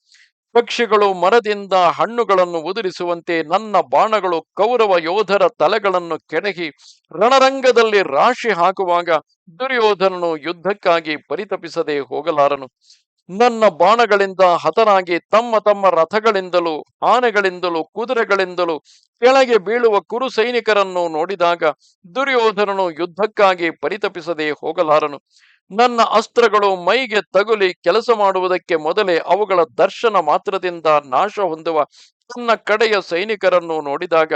ಪಕ್ಷಿಗಳು ಮರದಿಂದ ಹಣ್ಣುಗಳನ್ನು ಉದುರಿಸುವಂತೆ ನನ್ನ ಬಾಣಗಳು ಕೌರವ ಯೋಧರ ತಲೆಗಳನ್ನು ಕೆಣಕಿ ರಣರಂಗದಲ್ಲಿ ರಾಶಿ ಹಾಕುವಾಗ ದುರ್ಯೋಧನನು ಯುದ್ಧಕ್ಕಾಗಿ ಪರಿತಪಿಸದೆ ಹೋಗಲಾರನು. ನನ್ನ ಬಾಣಗಳಿಂದ ಹತನಾಗಿ ತಮ್ಮ ತಮ್ಮ ರಥಗಳಿಂದಲೂ ಆನೆಗಳಿಂದಲೂ ಕುದುರೆಗಳಿಂದಲೂ ಕೆಳಗೆ ಬೀಳುವ ಕುರು ಸೈನಿಕರನ್ನು ನೋಡಿದಾಗ ದುರ್ಯೋಧನನು ಯುದ್ಧಕ್ಕಾಗಿ ಪರಿತಪಿಸದೆ ಹೋಗಲಾರನು. ನನ್ನ ಅಸ್ತ್ರಗಳು ಮೈಗೆ ತಗುಲಿ ಕೆಲಸ ಮಾಡುವುದಕ್ಕೆ ಮೊದಲೇ ಅವುಗಳ ದರ್ಶನ ಮಾತ್ರದಿಂದ ನಾಶ ಹೊಂದುವ ತನ್ನ ಕಡೆಯ ಸೈನಿಕರನ್ನು ನೋಡಿದಾಗ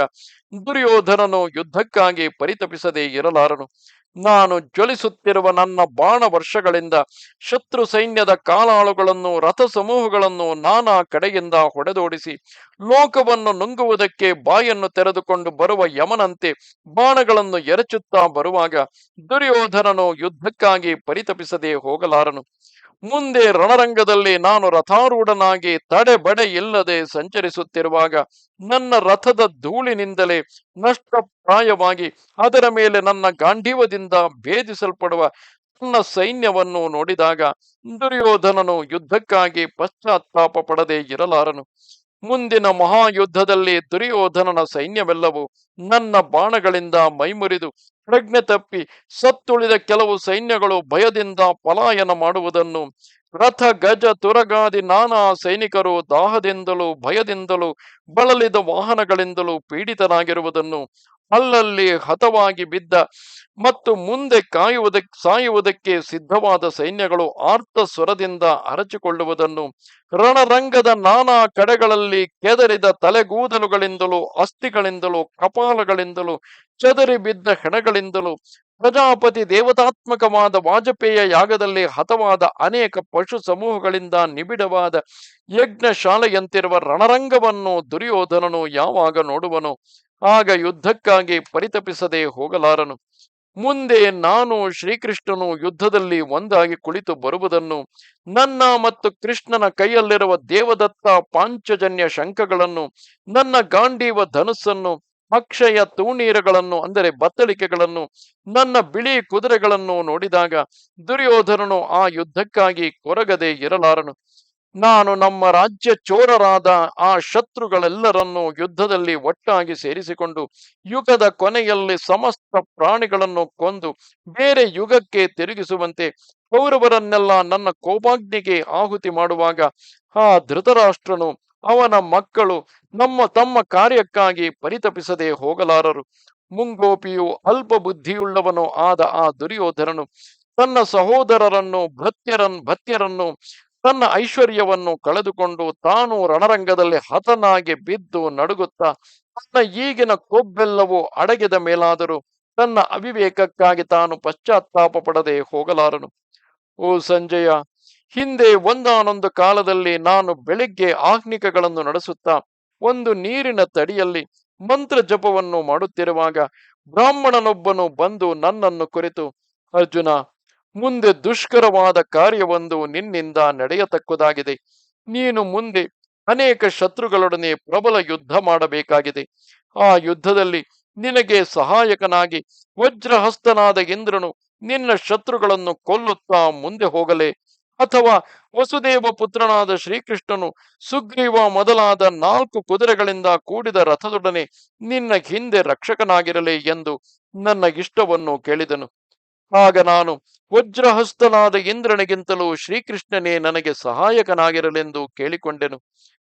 ದುರ್ಯೋಧನನು ಯುದ್ಧಕ್ಕಾಗಿ ಪರಿತಪಿಸದೆ ಇರಲಾರನು. ನಾನು ಜ್ವಲಿಸುತ್ತಿರುವ ನನ್ನ ಬಾಣ ವರ್ಷಗಳಿಂದ ಶತ್ರು ಸೈನ್ಯದ ಕಾಲಾಳುಗಳನ್ನು ರಥ ಸಮೂಹಗಳನ್ನು ನಾನಾ ಕಡೆಯಿಂದ ಹೊಡೆದೋಡಿಸಿ ಲೋಕವನ್ನು ನುಂಗುವುದಕ್ಕೆ ಬಾಯನ್ನು ತೆರೆದುಕೊಂಡು ಬರುವ ಯಮನಂತೆ ಬಾಣಗಳನ್ನು ಎರಚುತ್ತಾ ಬರುವಾಗ ದುರ್ಯೋಧನನು ಯುದ್ಧಕ್ಕಾಗಿ ಪರಿತಪಿಸದೆ ಹೋಗಲಾರನು. ಮುಂದೆ ರಣರಂಗದಲ್ಲಿ ನಾನು ರಥಾರೂಢನಾಗಿ ತಡೆಬಡೆ ಇಲ್ಲದೆ ಸಂಚರಿಸುತ್ತಿರುವಾಗ ನನ್ನ ರಥದ ಧೂಳಿನಿಂದಲೇ ನಷ್ಟಪ್ರಾಯವಾಗಿ ಅದರ ಮೇಲೆ ನನ್ನ ಗಾಂಧೀವದಿಂದ ಭೇದಿಸಲ್ಪಡುವ ನನ್ನ ಸೈನ್ಯವನ್ನು ನೋಡಿದಾಗ ದುರ್ಯೋಧನನು ಯುದ್ಧಕ್ಕಾಗಿ ಪಶ್ಚಾತ್ತಾಪ ಪಡದೆ ಇರಲಾರನು. ಮುಂದಿನ ಮಹಾಯುದ್ಧದಲ್ಲಿ ದುರ್ಯೋಧನನ ಸೈನ್ಯವೆಲ್ಲವೂ ನನ್ನ ಬಾಣಗಳಿಂದ ಮೈಮುರಿದು ಪ್ರಜ್ಞೆ ತಪ್ಪಿ ಸತ್ತುಳಿದ ಕೆಲವು ಸೈನ್ಯಗಳು ಭಯದಿಂದ ಪಲಾಯನ ಮಾಡುವುದನ್ನು, ರಥ ಗಜ ತುರಗಾದಿ ನಾನಾ ಸೈನಿಕರು ದಾಹದಿಂದಲೂ ಭಯದಿಂದಲೂ ಬಳಲಿದ ವಾಹನಗಳಿಂದಲೂ ಪೀಡಿತರಾಗಿರುವುದನ್ನು, ಅಲ್ಲಲ್ಲಿ ಹತವಾಗಿ ಬಿದ್ದ ಮತ್ತು ಮುಂದೆ ಸಾಯುವುದಕ್ಕೆ ಸಿದ್ಧವಾದ ಸೈನ್ಯಗಳು ಆರ್ತ ಸ್ವರದಿಂದ ಅರಚಿಕೊಳ್ಳುವುದನ್ನು, ರಣರಂಗದ ನಾನಾ ಕಡೆಗಳಲ್ಲಿ ಕೆದರಿದ ತಲೆಗೂದಲುಗಳಿಂದಲೂ ಅಸ್ಥಿಗಳಿಂದಲೂ ಕಪಾಲಗಳಿಂದಲೂ ಚದರಿ ಬಿದ್ದ ಹೆಣಗಳಿಂದಲೂ ಪ್ರಜಾಪತಿ ದೇವತಾತ್ಮಕವಾದ ವಾಜಪೇಯ ಯಾಗದಲ್ಲಿ ಹತವಾದ ಅನೇಕ ಪಶು ಸಮೂಹಗಳಿಂದ ನಿಬಿಡವಾದ ಯಜ್ಞಶಾಲೆಯಂತಿರುವ ರಣರಂಗವನ್ನು ದುರ್ಯೋಧನನು ಯಾವಾಗ ನೋಡುವನು ಆಗ ಯುದ್ಧಕ್ಕಾಗಿ ಪರಿತಪಿಸದೆ ಹೋಗಲಾರನು. ಮುಂದೆ ನಾನು ಶ್ರೀಕೃಷ್ಣನು ಯುದ್ಧದಲ್ಲಿ ಒಂದಾಗಿ ಕುಳಿತು ಬರುವುದನ್ನು, ನನ್ನ ಮತ್ತು ಕೃಷ್ಣನ ಕೈಯಲ್ಲಿರುವ ದೇವದತ್ತ ಪಾಂಚಜನ್ಯ ಶಂಖಗಳನ್ನು, ನನ್ನ ಗಾಂಡೀವ ಧನುಸ್ಸನ್ನು, ಅಕ್ಷಯ ತೂಣೀರಗಳನ್ನು ಅಂದರೆ ಬತ್ತಳಿಕೆಗಳನ್ನು, ನನ್ನ ಬಿಳಿ ಕುದುರೆಗಳನ್ನು ನೋಡಿದಾಗ ದುರ್ಯೋಧನನು ಆ ಯುದ್ಧಕ್ಕಾಗಿ ಕೊರಗದೆ ಇರಲಾರನು. ನಾನು ನಮ್ಮ ರಾಜ್ಯ ಚೋರರಾದ ಆ ಶತ್ರುಗಳೆಲ್ಲರನ್ನು ಯುದ್ಧದಲ್ಲಿ ಒಟ್ಟಾಗಿ ಸೇರಿಸಿಕೊಂಡು ಯುಗದ ಕೊನೆಯಲ್ಲಿ ಸಮಸ್ತ ಪ್ರಾಣಿಗಳನ್ನು ಕೊಂದು ಬೇರೆ ಯುಗಕ್ಕೆ ತಿರುಗಿಸುವಂತೆ ಕೌರವರನ್ನೆಲ್ಲ ನನ್ನ ಕೋಪಾಗ್ನಿಗೆ ಆಹುತಿ ಮಾಡುವಾಗ ಆ ಧೃತರಾಷ್ಟ್ರನು ಅವನ ಮಕ್ಕಳು ತಮ್ಮ ಕಾರ್ಯಕ್ಕಾಗಿ ಪರಿತಪಿಸದೆ ಹೋಗಲಾರರು. ಮುಂಗೋಪಿಯು ಅಲ್ಪ ಬುದ್ಧಿಯುಳ್ಳವನು ಆದ ಆ ದುರ್ಯೋಧನನು ತನ್ನ ಸಹೋದರರನ್ನು ಭತ್ಯರನ್ನು ತನ್ನ ಐಶ್ವರ್ಯವನ್ನು ಕಳೆದುಕೊಂಡು ತಾನು ರಣರಂಗದಲ್ಲಿ ಹತನಾಗಿ ಬಿದ್ದು ನಡುಗುತ್ತಾ ತನ್ನ ಈಗಿನ ಕೊಬ್ಬೆಲ್ಲವೂ ಅಡಗಿದ ಮೇಲಾದರೂ ತನ್ನ ಅವಿವೇಕಕ್ಕಾಗಿ ತಾನು ಪಶ್ಚಾತ್ತಾಪ ಪಡದೆ ಹೋಗಲಾರನು. ಓ ಸಂಜಯ, ಹಿಂದೆ ಒಂದಾನೊಂದು ಕಾಲದಲ್ಲಿ ನಾನು ಬೆಳಿಗ್ಗೆ ಆಹ್ನಿಕಗಳನ್ನು ನಡೆಸುತ್ತಾ ಒಂದು ನೀರಿನ ತಡಿಯಲ್ಲಿ ಮಂತ್ರ ಜಪವನ್ನು ಮಾಡುತ್ತಿರುವಾಗ ಬ್ರಾಹ್ಮಣನೊಬ್ಬನು ಬಂದು ನನ್ನನ್ನು ಕುರಿತು, ಅರ್ಜುನ, ಮುಂದೆ ದುಷ್ಕರವಾದ ಕಾರ್ಯವೊಂದು ನಿನ್ನಿಂದ ನಡೆಯತಕ್ಕುದಾಗಿದೆ. ನೀನು ಮುಂದೆ ಅನೇಕ ಶತ್ರುಗಳೊಡನೆ ಪ್ರಬಲ ಯುದ್ಧ ಮಾಡಬೇಕಾಗಿದೆ. ಆ ಯುದ್ಧದಲ್ಲಿ ನಿನಗೆ ಸಹಾಯಕನಾಗಿ ವಜ್ರಹಸ್ತನಾದ ಇಂದ್ರನು ನಿನ್ನ ಶತ್ರುಗಳನ್ನು ಕೊಲ್ಲುತ್ತಾ ಮುಂದೆ ಹೋಗಲೇ, ಅಥವಾ ವಸುದೇವ ಪುತ್ರನಾದ ಶ್ರೀಕೃಷ್ಣನು ಸುಗ್ರೀವ ಮೊದಲಾದ 4 ಕುದುರೆಗಳಿಂದ ಕೂಡಿದ ರಥದೊಡನೆ ನಿನ್ನ ಹಿಂದೆ ರಕ್ಷಕನಾಗಿರಲಿ ಎಂದು ನನ್ನ ಇಷ್ಟವನ್ನು ಕೇಳಿದನು. ಆಗ ನಾನು ವಜ್ರಹಸ್ತನಾದ ಇಂದ್ರನಿಗಿಂತಲೂ ಶ್ರೀಕೃಷ್ಣನೇ ನನಗೆ ಸಹಾಯಕನಾಗಿರಲೆಂದು ಕೇಳಿಕೊಂಡೆನು.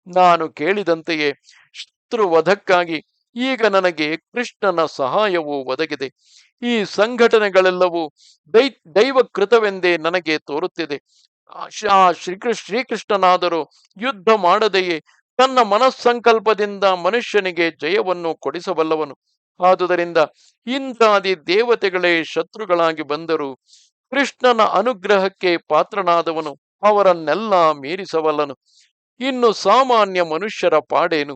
ನಾನು ಕೇಳಿದಂತೆಯೇ ಶತ್ರುವಧಕ್ಕಾಗಿ ಈಗ ನನಗೆ ಕೃಷ್ಣನ ಸಹಾಯವು ಒದಗಿದೆ. ಈ ಸಂಘಟನೆಗಳೆಲ್ಲವೂ ದೈವಕೃತವೆಂದೇ ನನಗೆ ತೋರುತ್ತಿದೆ. ಶ್ರೀಕೃಷ್ಣನಾದರೂ ಯುದ್ಧ ಮಾಡದೆಯೇ ತನ್ನ ಮನಸ್ಸಂಕಲ್ಪದಿಂದ ಮನುಷ್ಯನಿಗೆ ಜಯವನ್ನು ಕೊಡಿಸಬಲ್ಲವನು. ಆದುದರಿಂದ ಇಂದ್ರಾದಿ ದೇವತೆಗಳೇ ಶತ್ರುಗಳಾಗಿ ಬಂದರೂ ಕೃಷ್ಣನ ಅನುಗ್ರಹಕ್ಕೆ ಪಾತ್ರನಾದವನು ಅವರನ್ನೆಲ್ಲ ಮೀರಿಸಬಲ್ಲನು. ಇನ್ನು ಸಾಮಾನ್ಯ ಮನುಷ್ಯರ ಪಾಡೇನು?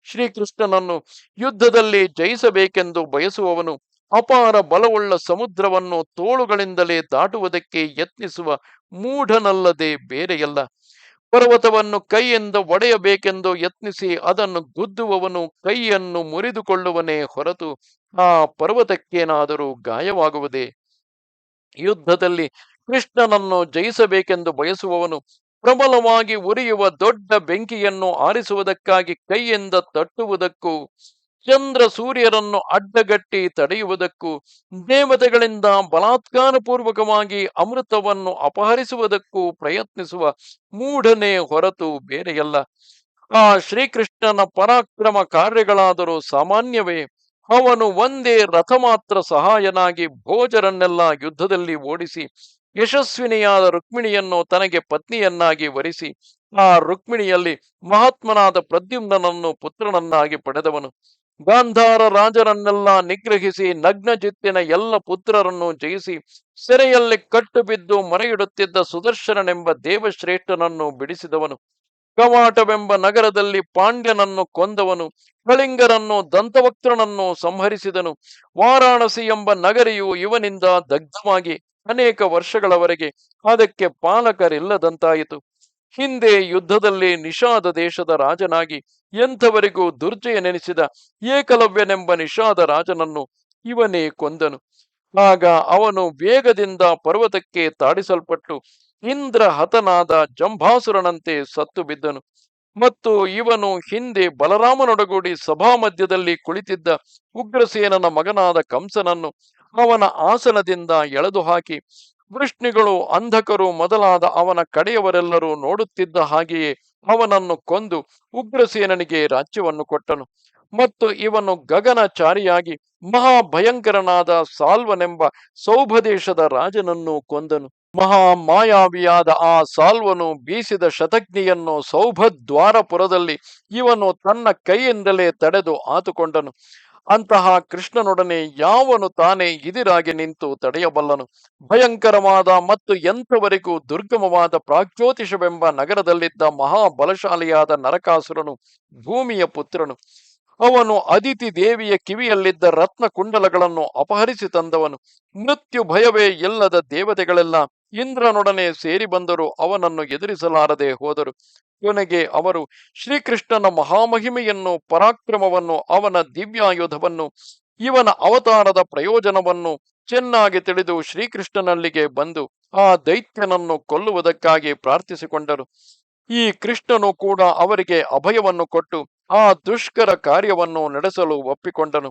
ಶ್ರೀಕೃಷ್ಣನನ್ನು ಯುದ್ಧದಲ್ಲಿ ಜಯಿಸಬೇಕೆಂದು ಬಯಸುವವನು ಅಪಾರ ಬಲವುಳ್ಳ ಸಮುದ್ರವನ್ನು ತೋಳುಗಳಿಂದಲೇ ದಾಟುವುದಕ್ಕೆ ಯತ್ನಿಸುವ ಮೂಢನಲ್ಲದೆ ಬೇರೆಯಲ್ಲ. ಪರ್ವತವನ್ನು ಕೈಯಿಂದ ಒಡೆಯಬೇಕೆಂದು ಯತ್ನಿಸಿ ಅದನ್ನು ಗುದ್ದುವವನು ಕೈಯನ್ನು ಮುರಿದುಕೊಳ್ಳುವನೇ ಹೊರತು ಆ ಪರ್ವತಕ್ಕೇನಾದರೂ ಗಾಯವಾಗುವುದೇ? ಯುದ್ಧದಲ್ಲಿ ಕೃಷ್ಣನನ್ನು ಜಯಿಸಬೇಕೆಂದು ಬಯಸುವವನು ಪ್ರಬಲವಾಗಿ ಉರಿಯುವ ದೊಡ್ಡ ಬೆಂಕಿಯನ್ನು ಆರಿಸುವುದಕ್ಕಾಗಿ ಕೈಯಿಂದ ತಟ್ಟುವುದಕ್ಕೂ, ಚಂದ್ರ ಸೂರ್ಯರನ್ನು ಅಡ್ಡಗಟ್ಟಿ ತಡೆಯುವುದಕ್ಕೂ, ದೇವತೆಗಳಿಂದ ಬಲಾತ್ಕಾರಪೂರ್ವಕವಾಗಿ ಅಮೃತವನ್ನು ಅಪಹರಿಸುವುದಕ್ಕೂ ಪ್ರಯತ್ನಿಸುವ ಮೂಢನೇ ಹೊರತು ಬೇರೆಯಲ್ಲ. ಆ ಶ್ರೀಕೃಷ್ಣನ ಪರಾಕ್ರಮ ಕಾರ್ಯಗಳಾದರೂ ಸಾಮಾನ್ಯವೇ? ಅವನು ಒಂದೇ ರಥ ಮಾತ್ರ ಸಹಾಯನಾಗಿ ಭೋಜರನ್ನೆಲ್ಲ ಯುದ್ಧದಲ್ಲಿ ಓಡಿಸಿ ಯಶಸ್ವಿನಿಯಾದ ರುಕ್ಮಿಣಿಯನ್ನು ತನಗೆ ಪತ್ನಿಯನ್ನಾಗಿ ವರಿಸಿ ಆ ರುಕ್ಮಿಣಿಯಲ್ಲಿ ಮಹಾತ್ಮನಾದ ಪ್ರದ್ಯುಮ್ನನನ್ನು ಪುತ್ರನನ್ನಾಗಿ ಪಡೆದವನು. ಗಾಂಧಾರ ರಾಜರನ್ನೆಲ್ಲ ನಿಗ್ರಹಿಸಿ ನಗ್ನಜಿತ್ತಿನ ಎಲ್ಲ ಪುತ್ರರನ್ನು ಜಯಿಸಿ ಸೆರೆಯಲ್ಲಿ ಕಟ್ಟು ಬಿದ್ದು ಮರೆಯಿಡುತ್ತಿದ್ದ ಸುದರ್ಶನನೆಂಬ ದೇವಶ್ರೇಷ್ಠನನ್ನು ಬಿಡಿಸಿದವನು. ಕವಾಟವೆಂಬ ನಗರದಲ್ಲಿ ಪಾಂಡ್ಯನನ್ನು ಕೊಂದವನು. ಕಳಿಂಗರನ್ನು ದಂತವಕ್ತ್ರನನ್ನು ಸಂಹರಿಸಿದನು. ವಾರಾಣಸಿ ಎಂಬ ನಗರಿಯು ಇವನಿಂದ ದಗ್ಧವಾಗಿ ಅನೇಕ ವರ್ಷಗಳವರೆಗೆ ಅದಕ್ಕೆ ಪಾಲಕರಿಲ್ಲದಂತಾಯಿತು. ಹಿಂದೆ ಯುದ್ಧದಲ್ಲಿ ನಿಷಾದ ದೇಶದ ರಾಜನಾಗಿ ಎಂಥವರಿಗೂ ದುರ್ಜಯನೆನಿಸಿದ ಏಕಲವ್ಯನೆಂಬ ನಿಷಾದ ರಾಜನನ್ನು ಇವನೇ ಕೊಂದನು. ಆಗ ಅವನು ವೇಗದಿಂದ ಪರ್ವತಕ್ಕೆ ತಾಡಿಸಲ್ಪಟ್ಟು ಇಂದ್ರ ಹತನಾದ ಜಂಭಾಸುರನಂತೆ ಸತ್ತು ಬಿದ್ದನು. ಮತ್ತು ಇವನು ಹಿಂದೆ ಬಲರಾಮನೊಡಗೂಡಿ ಸಭಾ ಮಧ್ಯದಲ್ಲಿ ಕುಳಿತಿದ್ದ ಉಗ್ರಸೇನನ ಮಗನಾದ ಕಂಸನನ್ನು ಅವನ ಆಸನದಿಂದ ಎಳೆದು ಹಾಕಿ ವೃಷ್ಣಿಗಳು ಅಂಧಕರು ಮೊದಲಾದ ಅವನ ಕಡೆಯವರೆಲ್ಲರೂ ನೋಡುತ್ತಿದ್ದ ಹಾಗೆಯೇ ಅವನನ್ನು ಕೊಂದು ಉಗ್ರಸೇನನಿಗೆ ರಾಜ್ಯವನ್ನು ಕೊಟ್ಟನು. ಮತ್ತು ಇವನು ಗಗನಚಾರಿಯಾಗಿ ಮಹಾಭಯಂಕರನಾದ ಸಾಲ್ವನೆಂಬ ಸೌಭದೇಶದ ರಾಜನನ್ನು ಕೊಂದನು. ಮಹಾಮಾಯಾವಿಯಾದ ಆ ಸಾಲ್ವನು ಬೀಸಿದ ಶತಗ್ನಿಯನ್ನು ಸೌಭದ್ವಾರಪುರದಲ್ಲಿ ಇವನು ತನ್ನ ಕೈಯಿಂದಲೇ ತಡೆದು ಆತುಕೊಂಡನು. ಅಂತಹ ಕೃಷ್ಣನೊಡನೆ ಯಾವನು ತಾನೇ ಇದಿರಾಗಿ ನಿಂತು ತಡೆಯಬಲ್ಲನು? ಭಯಂಕರವಾದ ಮತ್ತು ಎಂಥವರಿಗೂ ದುರ್ಗಮವಾದ ಪ್ರಾಗ್ಜ್ಯೋತಿಷವೆಂಬ ನಗರದಲ್ಲಿದ್ದ ಮಹಾಬಲಶಾಲಿಯಾದ ನರಕಾಸುರನು ಭೂಮಿಯ ಪುತ್ರನು. ಅವನು ಅದಿತಿ ದೇವಿಯ ಕಿವಿಯಲ್ಲಿದ್ದ ರತ್ನ ಕುಂಡಲಗಳನ್ನು ಅಪಹರಿಸಿ ತಂದವನು. ಮೃತ್ಯು ಭಯವೇ ಇಲ್ಲದ ದೇವತೆಗಳೆಲ್ಲ ಇಂದ್ರನೊಡನೆ ಸೇರಿ ಬಂದರೂ ಅವನನ್ನು ಎದುರಿಸಲಾರದೆ ಹೋದರು. ಕೊನೆಗೆ ಅವರು ಶ್ರೀಕೃಷ್ಣನ ಮಹಾಮಹಿಮೆಯನ್ನು, ಪರಾಕ್ರಮವನ್ನು, ಅವನ ದಿವ್ಯಾಯುಧವನ್ನು, ಇವನ ಅವತಾರದ ಪ್ರಯೋಜನವನ್ನು ಚೆನ್ನಾಗಿ ತಿಳಿದು ಶ್ರೀಕೃಷ್ಣನಲ್ಲಿಗೆ ಬಂದು ಆ ದೈತ್ಯನನ್ನು ಕೊಲ್ಲುವುದಕ್ಕಾಗಿ ಪ್ರಾರ್ಥಿಸಿಕೊಂಡರು. ಈ ಕೃಷ್ಣನು ಕೂಡ ಅವರಿಗೆ ಅಭಯವನ್ನು ಕೊಟ್ಟು ಆ ದುಷ್ಕರ ಕಾರ್ಯವನ್ನು ನಡೆಸಲು ಒಪ್ಪಿಕೊಂಡನು.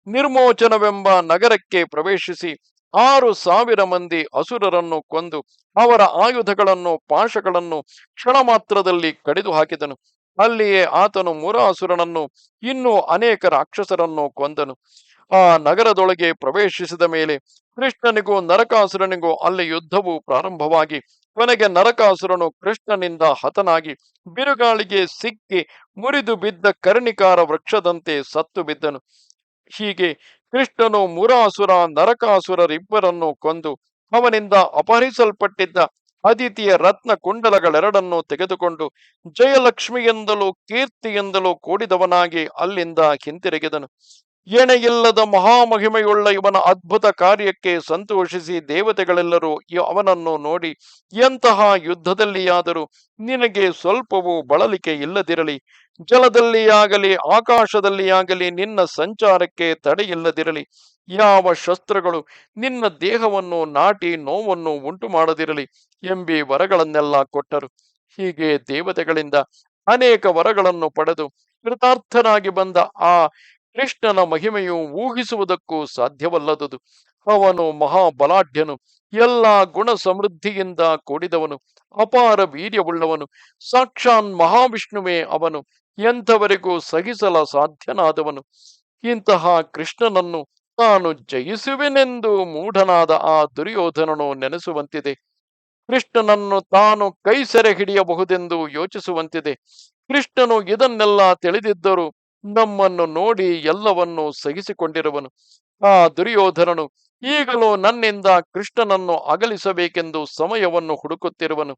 ನಿರ್ಮೋಚನವೆಂಬ ನಗರಕ್ಕೆ ಪ್ರವೇಶಿಸಿ 6,000 ಮಂದಿ ಅಸುರರನ್ನು ಕೊಂದು ಅವರ ಆಯುಧಗಳನ್ನು, ಪಾಶಗಳನ್ನು ಕ್ಷಣ ಮಾತ್ರದಲ್ಲಿ ಕಡಿದು ಹಾಕಿದನು. ಅಲ್ಲಿಯೇ ಆತನು ಮುರಾಸುರನನ್ನು ಇನ್ನೂ ಅನೇಕ ರಾಕ್ಷಸರನ್ನು ಕೊಂದನು. ಆ ನಗರದೊಳಗೆ ಪ್ರವೇಶಿಸಿದ ಮೇಲೆ ಕೃಷ್ಣನಿಗೂ ನರಕಾಸುರನಿಗೂ ಅಲ್ಲಿ ಯುದ್ಧವು ಪ್ರಾರಂಭವಾಗಿ ಕೊನೆಗೆ ನರಕಾಸುರನು ಕೃಷ್ಣನಿಂದ ಹತನಾಗಿ ಬಿರುಗಾಳಿಗೆ ಸಿಕ್ಕಿ ಮುರಿದು ಬಿದ್ದ ಕರ್ಣಿಕಾರ ವೃಕ್ಷದಂತೆ ಸತ್ತು ಬಿದ್ದನು. ಹೀಗೆ ಕೃಷ್ಣನು ಮುರಾಸುರ, ನರಕಾಸುರರಿಬ್ಬರನ್ನು ಕೊಂದು ಅವನಿಂದ ಅಪಹರಿಸಲ್ಪಟ್ಟಿದ್ದ ಅದಿತಿಯ ರತ್ನ ಕುಂಡಲಗಳೆರಡನ್ನು ತೆಗೆದುಕೊಂಡು ಜಯಲಕ್ಷ್ಮಿಯಿಂದಲೂ ಕೀರ್ತಿಯಿಂದಲೂ ಕೂಡಿದವನಾಗಿ ಅಲ್ಲಿಂದ ಹಿಂತಿರುಗಿದನು. ಎಣೆಯಿಲ್ಲದ ಮಹಾಮಹಿಮೆಯುಳ್ಳ ಇವನ ಅದ್ಭುತ ಕಾರ್ಯಕ್ಕೆ ಸಂತೋಷಿಸಿ ದೇವತೆಗಳೆಲ್ಲರೂ ಅವನನ್ನು ನೋಡಿ, ಎಂತಹ ಯುದ್ಧದಲ್ಲಿಯಾದರೂ ನಿನಗೆ ಸ್ವಲ್ಪವೂ ಬಳಲಿಕೆ ಇಲ್ಲದಿರಲಿ, ಜಲದಲ್ಲಿಯಾಗಲಿ ಆಕಾಶದಲ್ಲಿಯಾಗಲಿ ನಿನ್ನ ಸಂಚಾರಕ್ಕೆ ತಡೆಯಿಲ್ಲದಿರಲಿ, ಯಾವ ಶಸ್ತ್ರಗಳು ನಿನ್ನ ದೇಹವನ್ನು ನಾಟಿ ನೋವನ್ನು ಉಂಟು ಮಾಡದಿರಲಿ ಎಂಬಿ ವರಗಳನ್ನೆಲ್ಲ ಕೊಟ್ಟರು. ಹೀಗೆ ದೇವತೆಗಳಿಂದ ಅನೇಕ ವರಗಳನ್ನು ಪಡೆದು ಕೃತಾರ್ಥನಾಗಿ ಬಂದ ಆ ಕೃಷ್ಣನ ಮಹಿಮೆಯು ಊಹಿಸುವುದಕ್ಕೂ ಸಾಧ್ಯವಲ್ಲದುದು. ಅವನು ಮಹಾಬಲಾಢ್ಯನು, ಎಲ್ಲ ಗುಣ ಸಮೃದ್ಧಿಯಿಂದ ಕೂಡಿದವನು, ಅಪಾರ ವೀರ್ಯವುಳ್ಳವನು, ಸಾಕ್ಷಾನ್ ಮಹಾವಿಷ್ಣುವೇ ಅವನು, ಎಂಥವರಿಗೂ ಸಹಿಸಲ ಸಾಧ್ಯನಾದವನು. ಇಂತಹ ಕೃಷ್ಣನನ್ನು ತಾನು ಜಯಿಸುವೆನೆಂದು ಮೂಢನಾದ ಆ ದುರ್ಯೋಧನನು ನೆನೆಸುವಂತಿದೆ. ಕೃಷ್ಣನನ್ನು ತಾನು ಕೈ ಸೆರೆ ಹಿಡಿಯಬಹುದೆಂದು ಯೋಚಿಸುವಂತಿದೆ. ಕೃಷ್ಣನು ಇದನ್ನೆಲ್ಲ ತಿಳಿದಿದ್ದರೂ ನಮ್ಮನ್ನು ನೋಡಿ ಎಲ್ಲವನ್ನೂ ಸಹಿಸಿಕೊಂಡಿರುವನು. ಆ ದುರ್ಯೋಧನನು ಈಗಲೂ ನನ್ನಿಂದ ಕೃಷ್ಣನನ್ನು ಅಗಲಿಸಬೇಕೆಂದು ಸಮಯವನ್ನು ಹುಡುಕುತ್ತಿರುವನು.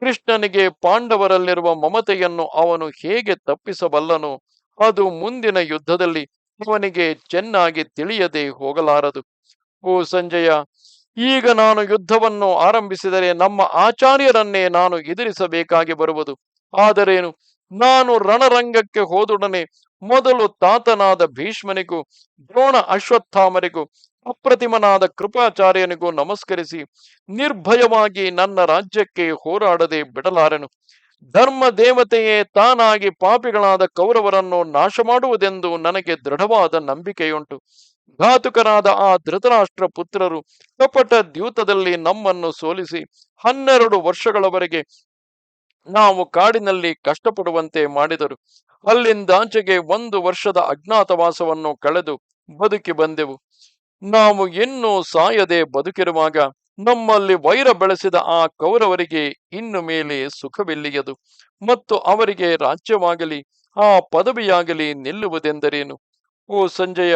ಕೃಷ್ಣನಿಗೆ ಪಾಂಡವರಲ್ಲಿರುವ ಮಮತೆಯನ್ನು ಅವನು ಹೇಗೆ ತಪ್ಪಿಸಬಲ್ಲನೋ ಅದು ಮುಂದಿನ ಯುದ್ಧದಲ್ಲಿ ಅವನಿಗೆ ಚೆನ್ನಾಗಿ ತಿಳಿಯದೆ ಹೋಗಲಾರದು. ಓ ಸಂಜಯ, ಈಗ ನಾನು ಯುದ್ಧವನ್ನು ಆರಂಭಿಸಿದರೆ ನಮ್ಮ ಆಚಾರ್ಯರನ್ನೇ ನಾನು ಎದುರಿಸಬೇಕಾಗಿ ಬರುವುದು. ಆದರೇನು, ನಾನು ರಣರಂಗಕ್ಕೆ ಹೋದೊಡನೆ ಮೊದಲು ತಾತನಾದ ಭೀಷ್ಮನಿಗೂ, ದ್ರೋಣ ಅಶ್ವತ್ಥಾಮರಿಗೂ, ಅಪ್ರತಿಮನಾದ ಕೃಪಾಚಾರ್ಯನಿಗೂ ನಮಸ್ಕರಿಸಿ ನಿರ್ಭಯವಾಗಿ ನನ್ನ ರಾಜ್ಯಕ್ಕೆ ಹೋರಾಡದೆ ಬಿಡಲಾರೆನು. ಧರ್ಮ ದೇವತೆಯೇ ತಾನಾಗಿ ಪಾಪಿಗಳಾದ ಕೌರವರನ್ನು ನಾಶ ಮಾಡುವುದೆಂದು ನನಗೆ ದೃಢವಾದ ನಂಬಿಕೆಯುಂಟು. ಘಾತುಕರಾದ ಆ ಧೃತರಾಷ್ಟ್ರ ಪುತ್ರರು ಕಪಟ ದ್ಯೂತದಲ್ಲಿ ನಮ್ಮನ್ನು ಸೋಲಿಸಿ 12 ವರ್ಷಗಳವರೆಗೆ ನಾವು ಕಾಡಿನಲ್ಲಿ ಕಷ್ಟಪಡುವಂತೆ ಮಾಡಿದರು. ಅಲ್ಲಿಂದಾಚೆಗೆ 1 ವರ್ಷದ ಅಜ್ಞಾತವಾಸವನ್ನು ಕಳೆದು ಬದುಕಿ ಬಂದೆವು. ನಾವು ಇನ್ನೂ ಸಾಯದೆ ಬದುಕಿರುವಾಗ ನಮ್ಮಲ್ಲಿ ವೈರ ಬೆಳೆಸಿದ ಆ ಕೌರವರಿಗೆ ಇನ್ನು ಮೇಲೆ ಸುಖವಿಲ್ಲಿಯದು, ಮತ್ತು ಅವರಿಗೆ ರಾಜ್ಯವಾಗಲಿ ಆ ಪದವಿಯಾಗಲಿ ನಿಲ್ಲುವುದೆಂದರೇನು? ಓ ಸಂಜಯ,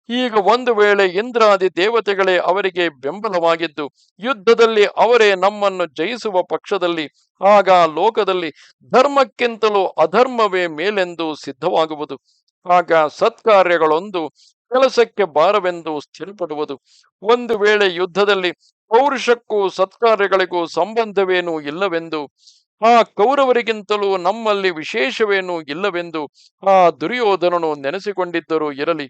ಈಗ ಒಂದು ವೇಳೆ ಇಂದ್ರಾದಿ ದೇವತೆಗಳೇ ಅವರಿಗೆ ಬೆಂಬಲವಾಗಿದ್ದು ಯುದ್ಧದಲ್ಲಿ ಅವರೇ ನಮ್ಮನ್ನು ಜಯಿಸುವ ಪಕ್ಷದಲ್ಲಿ ಆಗ ಲೋಕದಲ್ಲಿ ಧರ್ಮಕ್ಕಿಂತಲೂ ಅಧರ್ಮವೇ ಮೇಲೆಂದು ಸಿದ್ಧವಾಗುವುದು. ಆಗ ಸತ್ಕಾರ್ಯಗಳೊಂದು ಕೆಲಸಕ್ಕೆ ಬಾರವೆಂದು ಸ್ಥಿರಪಡುವುದು. ಒಂದು ವೇಳೆ ಯುದ್ಧದಲ್ಲಿ ಪೌರುಷಕ್ಕೂ ಸತ್ಕಾರ್ಯಗಳಿಗೂ ಸಂಬಂಧವೇನೂ ಇಲ್ಲವೆಂದು, ಆ ಕೌರವರಿಗಿಂತಲೂ ನಮ್ಮಲ್ಲಿ ವಿಶೇಷವೇನೂ ಇಲ್ಲವೆಂದು ಆ ದುರ್ಯೋಧನನು ನೆನೆಸಿಕೊಂಡಿದ್ದರೂ ಇರಲಿ.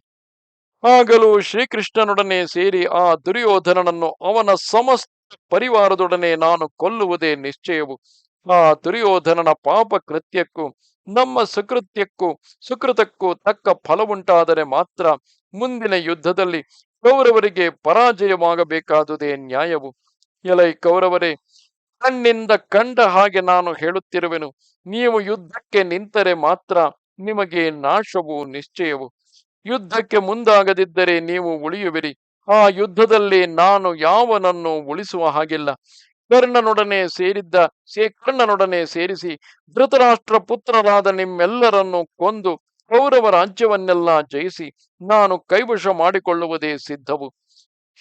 ಆಗಲೂ ಶ್ರೀಕೃಷ್ಣನೊಡನೆ ಸೇರಿ ಆ ದುರ್ಯೋಧನನನ್ನು ಅವನ ಸಮಸ್ತ ಪರಿವಾರದೊಡನೆ ನಾನು ಕೊಲ್ಲುವುದೇ ನಿಶ್ಚಯವು. ಆ ದುರ್ಯೋಧನನ ಪಾಪ ಕೃತ್ಯಕ್ಕೂ ನಮ್ಮ ಸುಕೃತಕ್ಕೂ ತಕ್ಕ ಫಲವುಂಟಾದರೆ ಮಾತ್ರ ಮುಂದಿನ ಯುದ್ಧದಲ್ಲಿ ಕೌರವರಿಗೆ ಪರಾಜಯವಾಗಬೇಕಾದುದೇ ನ್ಯಾಯವು. ಎಲೈ ಕೌರವರೇ, ಕಣ್ಣಿಂದ ಕಂಡ ಹಾಗೆ ನಾನು ಹೇಳುತ್ತಿರುವೆನು. ನೀವು ಯುದ್ಧಕ್ಕೆ ನಿಂತರೆ ಮಾತ್ರ ನಿಮಗೆ ನಾಶವು ನಿಶ್ಚಯವು. ಯುದ್ಧಕ್ಕೆ ಮುಂದಾಗದಿದ್ದರೆ ನೀವು ಉಳಿಯುವಿರಿ. ಆ ಯುದ್ಧದಲ್ಲಿ ನಾನು ಯಾವನನ್ನು ಉಳಿಸುವ ಹಾಗಿಲ್ಲ. ಕರ್ಣನೊಡನೆ ಸೇರಿಸಿ ಧೃತರಾಷ್ಟ್ರ ಪುತ್ರರಾದ ನಿಮ್ಮೆಲ್ಲರನ್ನು ಕೊಂದು ಕೌರವ ರಾಜ್ಯವನ್ನೆಲ್ಲ ಜಯಿಸಿ ನಾನು ಕೈವಶ ಮಾಡಿಕೊಳ್ಳುವುದೇ ಸಿದ್ಧವು.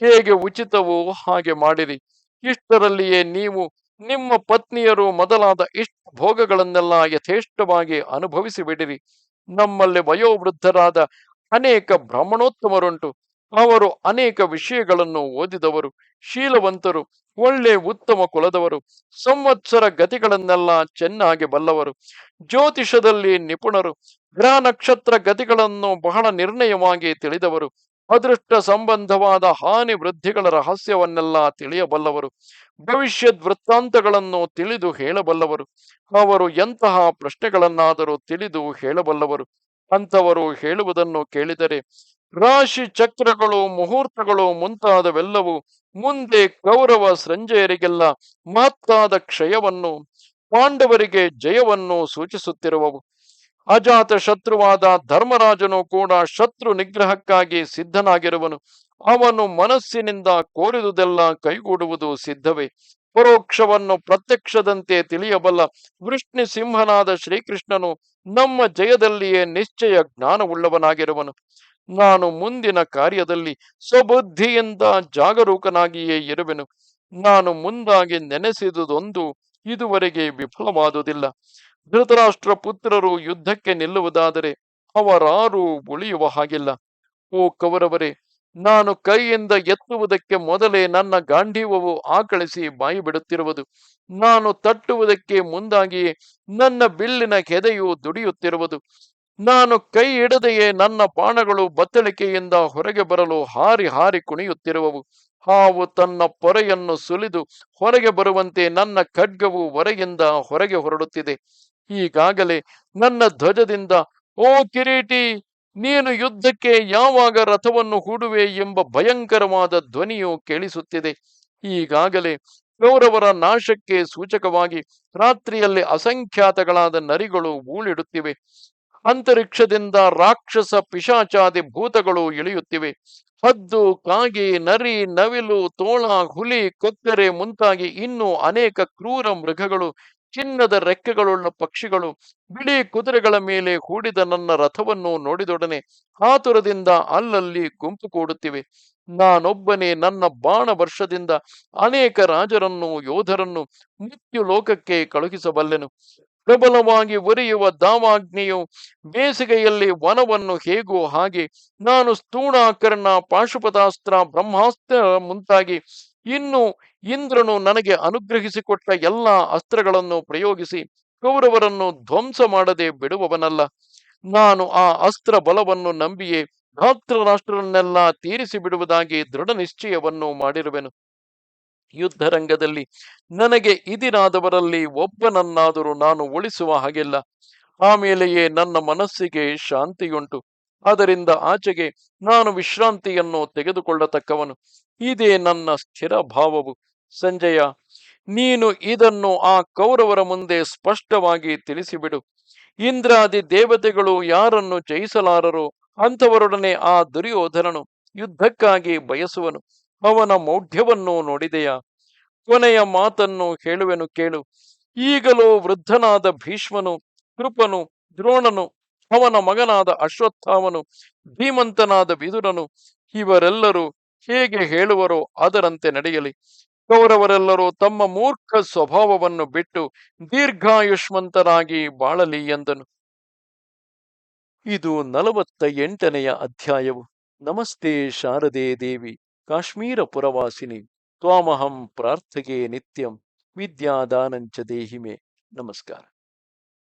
ಹೇಗೆ ಉಚಿತವೋ ಹಾಗೆ ಮಾಡಿರಿ. ಇಷ್ಟರಲ್ಲಿಯೇ ನೀವು ನಿಮ್ಮ ಪತ್ನಿಯರು ಮೊದಲಾದ ಇಷ್ಟ ಭೋಗಗಳನ್ನೆಲ್ಲ ಯಥೇಷ್ಟವಾಗಿ ಅನುಭವಿಸಿ ಬಿಡಿರಿ. ನಮ್ಮಲ್ಲಿ ವಯೋವೃದ್ಧರಾದ ಅನೇಕ ಬ್ರಾಹ್ಮಣೋತ್ತಮರುಂಟು. ಅವರು ಅನೇಕ ವಿಷಯಗಳನ್ನು ಓದಿದವರು, ಶೀಲವಂತರು, ಒಳ್ಳೆ ಉತ್ತಮ ಕುಲದವರು, ಸಂವತ್ಸರ ಗತಿಗಳನ್ನೆಲ್ಲ ಚೆನ್ನಾಗಿ ಬಲ್ಲವರು, ಜ್ಯೋತಿಷದಲ್ಲಿ ನಿಪುಣರು, ಗ್ರಹ ನಕ್ಷತ್ರ ಗತಿಗಳನ್ನು ಬಹಳ ನಿರ್ಣಯವಾಗಿ ತಿಳಿದವರು, ಅದೃಷ್ಟ ಸಂಬಂಧವಾದ ಹಾನಿ ವೃದ್ಧಿಗಳ ರಹಸ್ಯವನ್ನೆಲ್ಲ ತಿಳಿಯಬಲ್ಲವರು, ಭವಿಷ್ಯದ್ ವೃತ್ತಾಂತಗಳನ್ನು ತಿಳಿದು ಹೇಳಬಲ್ಲವರು, ಅವರು ಎಂತಹ ಪ್ರಶ್ನೆಗಳನ್ನಾದರೂ ತಿಳಿದು ಹೇಳಬಲ್ಲವರು. ಅಂಥವರು ಹೇಳುವುದನ್ನು ಕೇಳಿದರೆ ರಾಶಿ ಚಕ್ರಗಳು, ಮುಹೂರ್ತಗಳು ಮುಂತಾದವೆಲ್ಲವೂ ಮುಂದೆ ಕೌರವ ಸಂಜಯರಿಗೆಲ್ಲ ಮಹತ್ತಾದ ಕ್ಷಯವನ್ನು, ಪಾಂಡವರಿಗೆ ಜಯವನ್ನು ಸೂಚಿಸುತ್ತಿರುವವು. ಅಜಾತ ಶತ್ರುವಾದ ಧರ್ಮರಾಜನು ಕೂಡ ಶತ್ರು ನಿಗ್ರಹಕ್ಕಾಗಿ ಸಿದ್ಧನಾಗಿರುವನು. ಅವನು ಮನಸ್ಸಿನಿಂದ ಕೋರಿದುದೆಲ್ಲ ಕೈಗೂಡುವುದು ಸಿದ್ಧವೇ. ಪರೋಕ್ಷವನ್ನು ಪ್ರತ್ಯಕ್ಷದಂತೆ ತಿಳಿಯಬಲ್ಲ ವೃಷ್ಣಿ ಸಿಂಹನಾದ ಶ್ರೀಕೃಷ್ಣನು ನಮ್ಮ ಜಯದಲ್ಲಿಯೇ ನಿಶ್ಚಯ ಜ್ಞಾನವುಳ್ಳವನಾಗಿರುವನು. ನಾನು ಮುಂದಿನ ಕಾರ್ಯದಲ್ಲಿ ಸ್ವಬುದ್ಧಿಯಿಂದ ಜಾಗರೂಕನಾಗಿಯೇ ಇರುವೆನು. ನಾನು ಮುಂದಾಗಿ ನೆನೆಸಿದುದೊಂದು ಇದುವರೆಗೆ ವಿಫಲವಾದುದಿಲ್ಲ. ಧೃತರಾಷ್ಟ್ರ ಪುತ್ರರು ಯುದ್ಧಕ್ಕೆ ನಿಲ್ಲುವುದಾದರೆ ಅವರಾರೂ ಉಳಿಯುವ ಹಾಗಿಲ್ಲ. ಓ ಕೌರವರೇ, ನಾನು ಕೈಯಿಂದ ಎತ್ತುವುದಕ್ಕೆ ಮೊದಲೇ ನನ್ನ ಗಾಂಡೀವವು ಆಕಳಿಸಿ ಬಾಯಿ ಬಿಡುತ್ತಿರುವುದು. ನಾನು ತಟ್ಟುವುದಕ್ಕೆ ಮುಂದಾಗಿಯೇ ನನ್ನ ಬಿಲ್ಲಿನ ಕೆದೆಯು ದುಡಿಯುತ್ತಿರುವುದು. ನಾನು ಕೈ ಹಿಡದೆಯೇ ನನ್ನ ಬಾಣಗಳು ಬತ್ತಳಿಕೆಯಿಂದ ಹೊರಗೆ ಬರಲು ಹಾರಿ ಹಾರಿ ಕುಣಿಯುತ್ತಿರುವವು. ಹಾವು ತನ್ನ ಪೊರೆಯನ್ನು ಸುಲಿದು ಹೊರಗೆ ಬರುವಂತೆ ನನ್ನ ಖಡ್ಗವು ಹೊರಗಿಂದ ಹೊರಗೆ ಹೊರಡುತ್ತಿದೆ. ಈಗಾಗಲೇ ನನ್ನ ಧ್ವಜದಿಂದ, ಓ ಕಿರೀಟಿ, ನೀನು ಯುದ್ಧಕ್ಕೆ ಯಾವಾಗ ರಥವನ್ನು ಹೂಡುವೆ ಎಂಬ ಭಯಂಕರವಾದ ಧ್ವನಿಯು ಕೇಳಿಸುತ್ತಿದೆ. ಈಗಾಗಲೇ ಕೌರವರ ನಾಶಕ್ಕೆ ಸೂಚಕವಾಗಿ ರಾತ್ರಿಯಲ್ಲಿ ಅಸಂಖ್ಯಾತಗಳಾದ ನರಿಗಳು ಊಳಿಡುತ್ತಿವೆ. ಅಂತರಿಕ್ಷದಿಂದ ರಾಕ್ಷಸ ಪಿಶಾಚಾದಿ ಭೂತಗಳು ಇಳಿಯುತ್ತಿವೆ. ಹದ್ದು, ಕಾಗೆ, ನರಿ, ನವಿಲು, ತೋಳ, ಹುಲಿ, ಕೊಕ್ಕರೆ ಮುಂತಾಗಿ ಇನ್ನೂ ಅನೇಕ ಕ್ರೂರ ಮೃಗಗಳು, ಚಿನ್ನದ ರೆಕ್ಕೆಗಳುಳ್ಳ ಪಕ್ಷಿಗಳು ಬಿಳಿ ಕುದುರೆಗಳ ಮೇಲೆ ಹೂಡಿದ ನನ್ನ ರಥವನ್ನು ನೋಡಿದೊಡನೆ ಆತುರದಿಂದ ಅಲ್ಲಲ್ಲಿ ಗುಂಪು ಕೂಡುತ್ತಿವೆ. ನಾನೊಬ್ಬನೇ ನನ್ನ ಬಾಣ ವರ್ಷದಿಂದ ಅನೇಕ ರಾಜರನ್ನು, ಯೋಧರನ್ನು ಮೃತ್ಯು ಲೋಕಕ್ಕೆ ಕಳುಹಿಸಬಲ್ಲೆನು. ಪ್ರಬಲವಾಗಿ ಉರಿಯುವ ದಾವಾಗ್ನಿಯು ಬೇಸಿಗೆಯಲ್ಲಿ ವನವನ್ನು ಹೇಗೋ ಹಾಗೆ ನಾನು ಸ್ಥೂಣಾಕರ್ಣ, ಪಾಶುಪತಾಸ್ತ್ರ, ಬ್ರಹ್ಮಾಸ್ತ್ರ ಮುಂತಾಗಿ ಇನ್ನು ಇಂದ್ರನು ನನಗೆ ಅನುಗ್ರಹಿಸಿಕೊಟ್ಟ ಎಲ್ಲ ಅಸ್ತ್ರಗಳನ್ನು ಪ್ರಯೋಗಿಸಿ ಕೌರವರನ್ನು ಧ್ವಂಸ ಮಾಡದೆ ಬಿಡುವವನಲ್ಲ. ನಾನು ಆ ಅಸ್ತ್ರ ಬಲವನ್ನು ನಂಬಿಯೇ ಧಾತೃರಾಷ್ಟ್ರರನ್ನೆಲ್ಲ ತೀರಿಸಿ ಬಿಡುವುದಾಗಿ ದೃಢ ನಿಶ್ಚಯವನ್ನು ಮಾಡಿರುವೆನು. ಯುದ್ಧರಂಗದಲ್ಲಿ ನನಗೆ ಇದಿರಾದವರಲ್ಲಿ ಒಬ್ಬನನ್ನಾದರೂ ನಾನು ಉಳಿಸುವ ಹಾಗಿಲ್ಲ. ಆಮೇಲೆಯೇ ನನ್ನ ಮನಸ್ಸಿಗೆ ಶಾಂತಿಯುಂಟು. ಅದರಿಂದ ಆಚೆಗೆ ನಾನು ವಿಶ್ರಾಂತಿಯನ್ನು ತೆಗೆದುಕೊಳ್ಳತಕ್ಕವನು. ಇದೇ ನನ್ನ ಸ್ಥಿರ ಭಾವವು. ಸಂಜಯ, ನೀನು ಇದನ್ನು ಆ ಕೌರವರ ಮುಂದೆ ಸ್ಪಷ್ಟವಾಗಿ ತಿಳಿಸಿಬಿಡು. ಇಂದ್ರಾದಿ ದೇವತೆಗಳು ಯಾರನ್ನು ಜಯಿಸಲಾರರೋ ಅಂಥವರೊಡನೆ ಆ ದುರ್ಯೋಧನನು ಯುದ್ಧಕ್ಕಾಗಿ ಬಯಸುವನು. ಅವನ ಮೌಢ್ಯವನ್ನು ನೋಡಿದೆಯಾ? ಕೊನೆಯ ಮಾತನ್ನು ಹೇಳುವೆನು ಕೇಳು. ಈಗಲೂ ವೃದ್ಧನಾದ ಭೀಷ್ಮನು, ಕೃಪನು, ದ್ರೋಣನು, ಅವನ ಮಗನಾದ ಅಶ್ವತ್ಥಾಮನು, ಧೀಮಂತನಾದ ವಿದುರನು ಇವರೆಲ್ಲರೂ ಹೇಗೆ ಹೇಳುವರೋ ಅದರಂತೆ ನಡೆಯಲಿ. ಕೌರವರೆಲ್ಲರೂ ತಮ್ಮ ಮೂರ್ಖ ಸ್ವಭಾವವನ್ನು ಬಿಟ್ಟು ದೀರ್ಘಾಯುಷ್ಮಂತರಾಗಿ ಬಾಳಲಿ ಎಂದನು. ಇದು 48ನೆಯ ಅಧ್ಯಾಯವು. ನಮಸ್ತೆ ಶಾರದೆ ದೇವಿ, ಕಾಶ್ಮೀರ ಪುರವಾಸಿನಿ, ತ್ವಾಮಹಂ ಪ್ರಾರ್ಥಗೆ ನಿತ್ಯಂ, ವಿದ್ಯಾದಾನಂಚ ದೇಹಿಮೆ. ನಮಸ್ಕಾರ.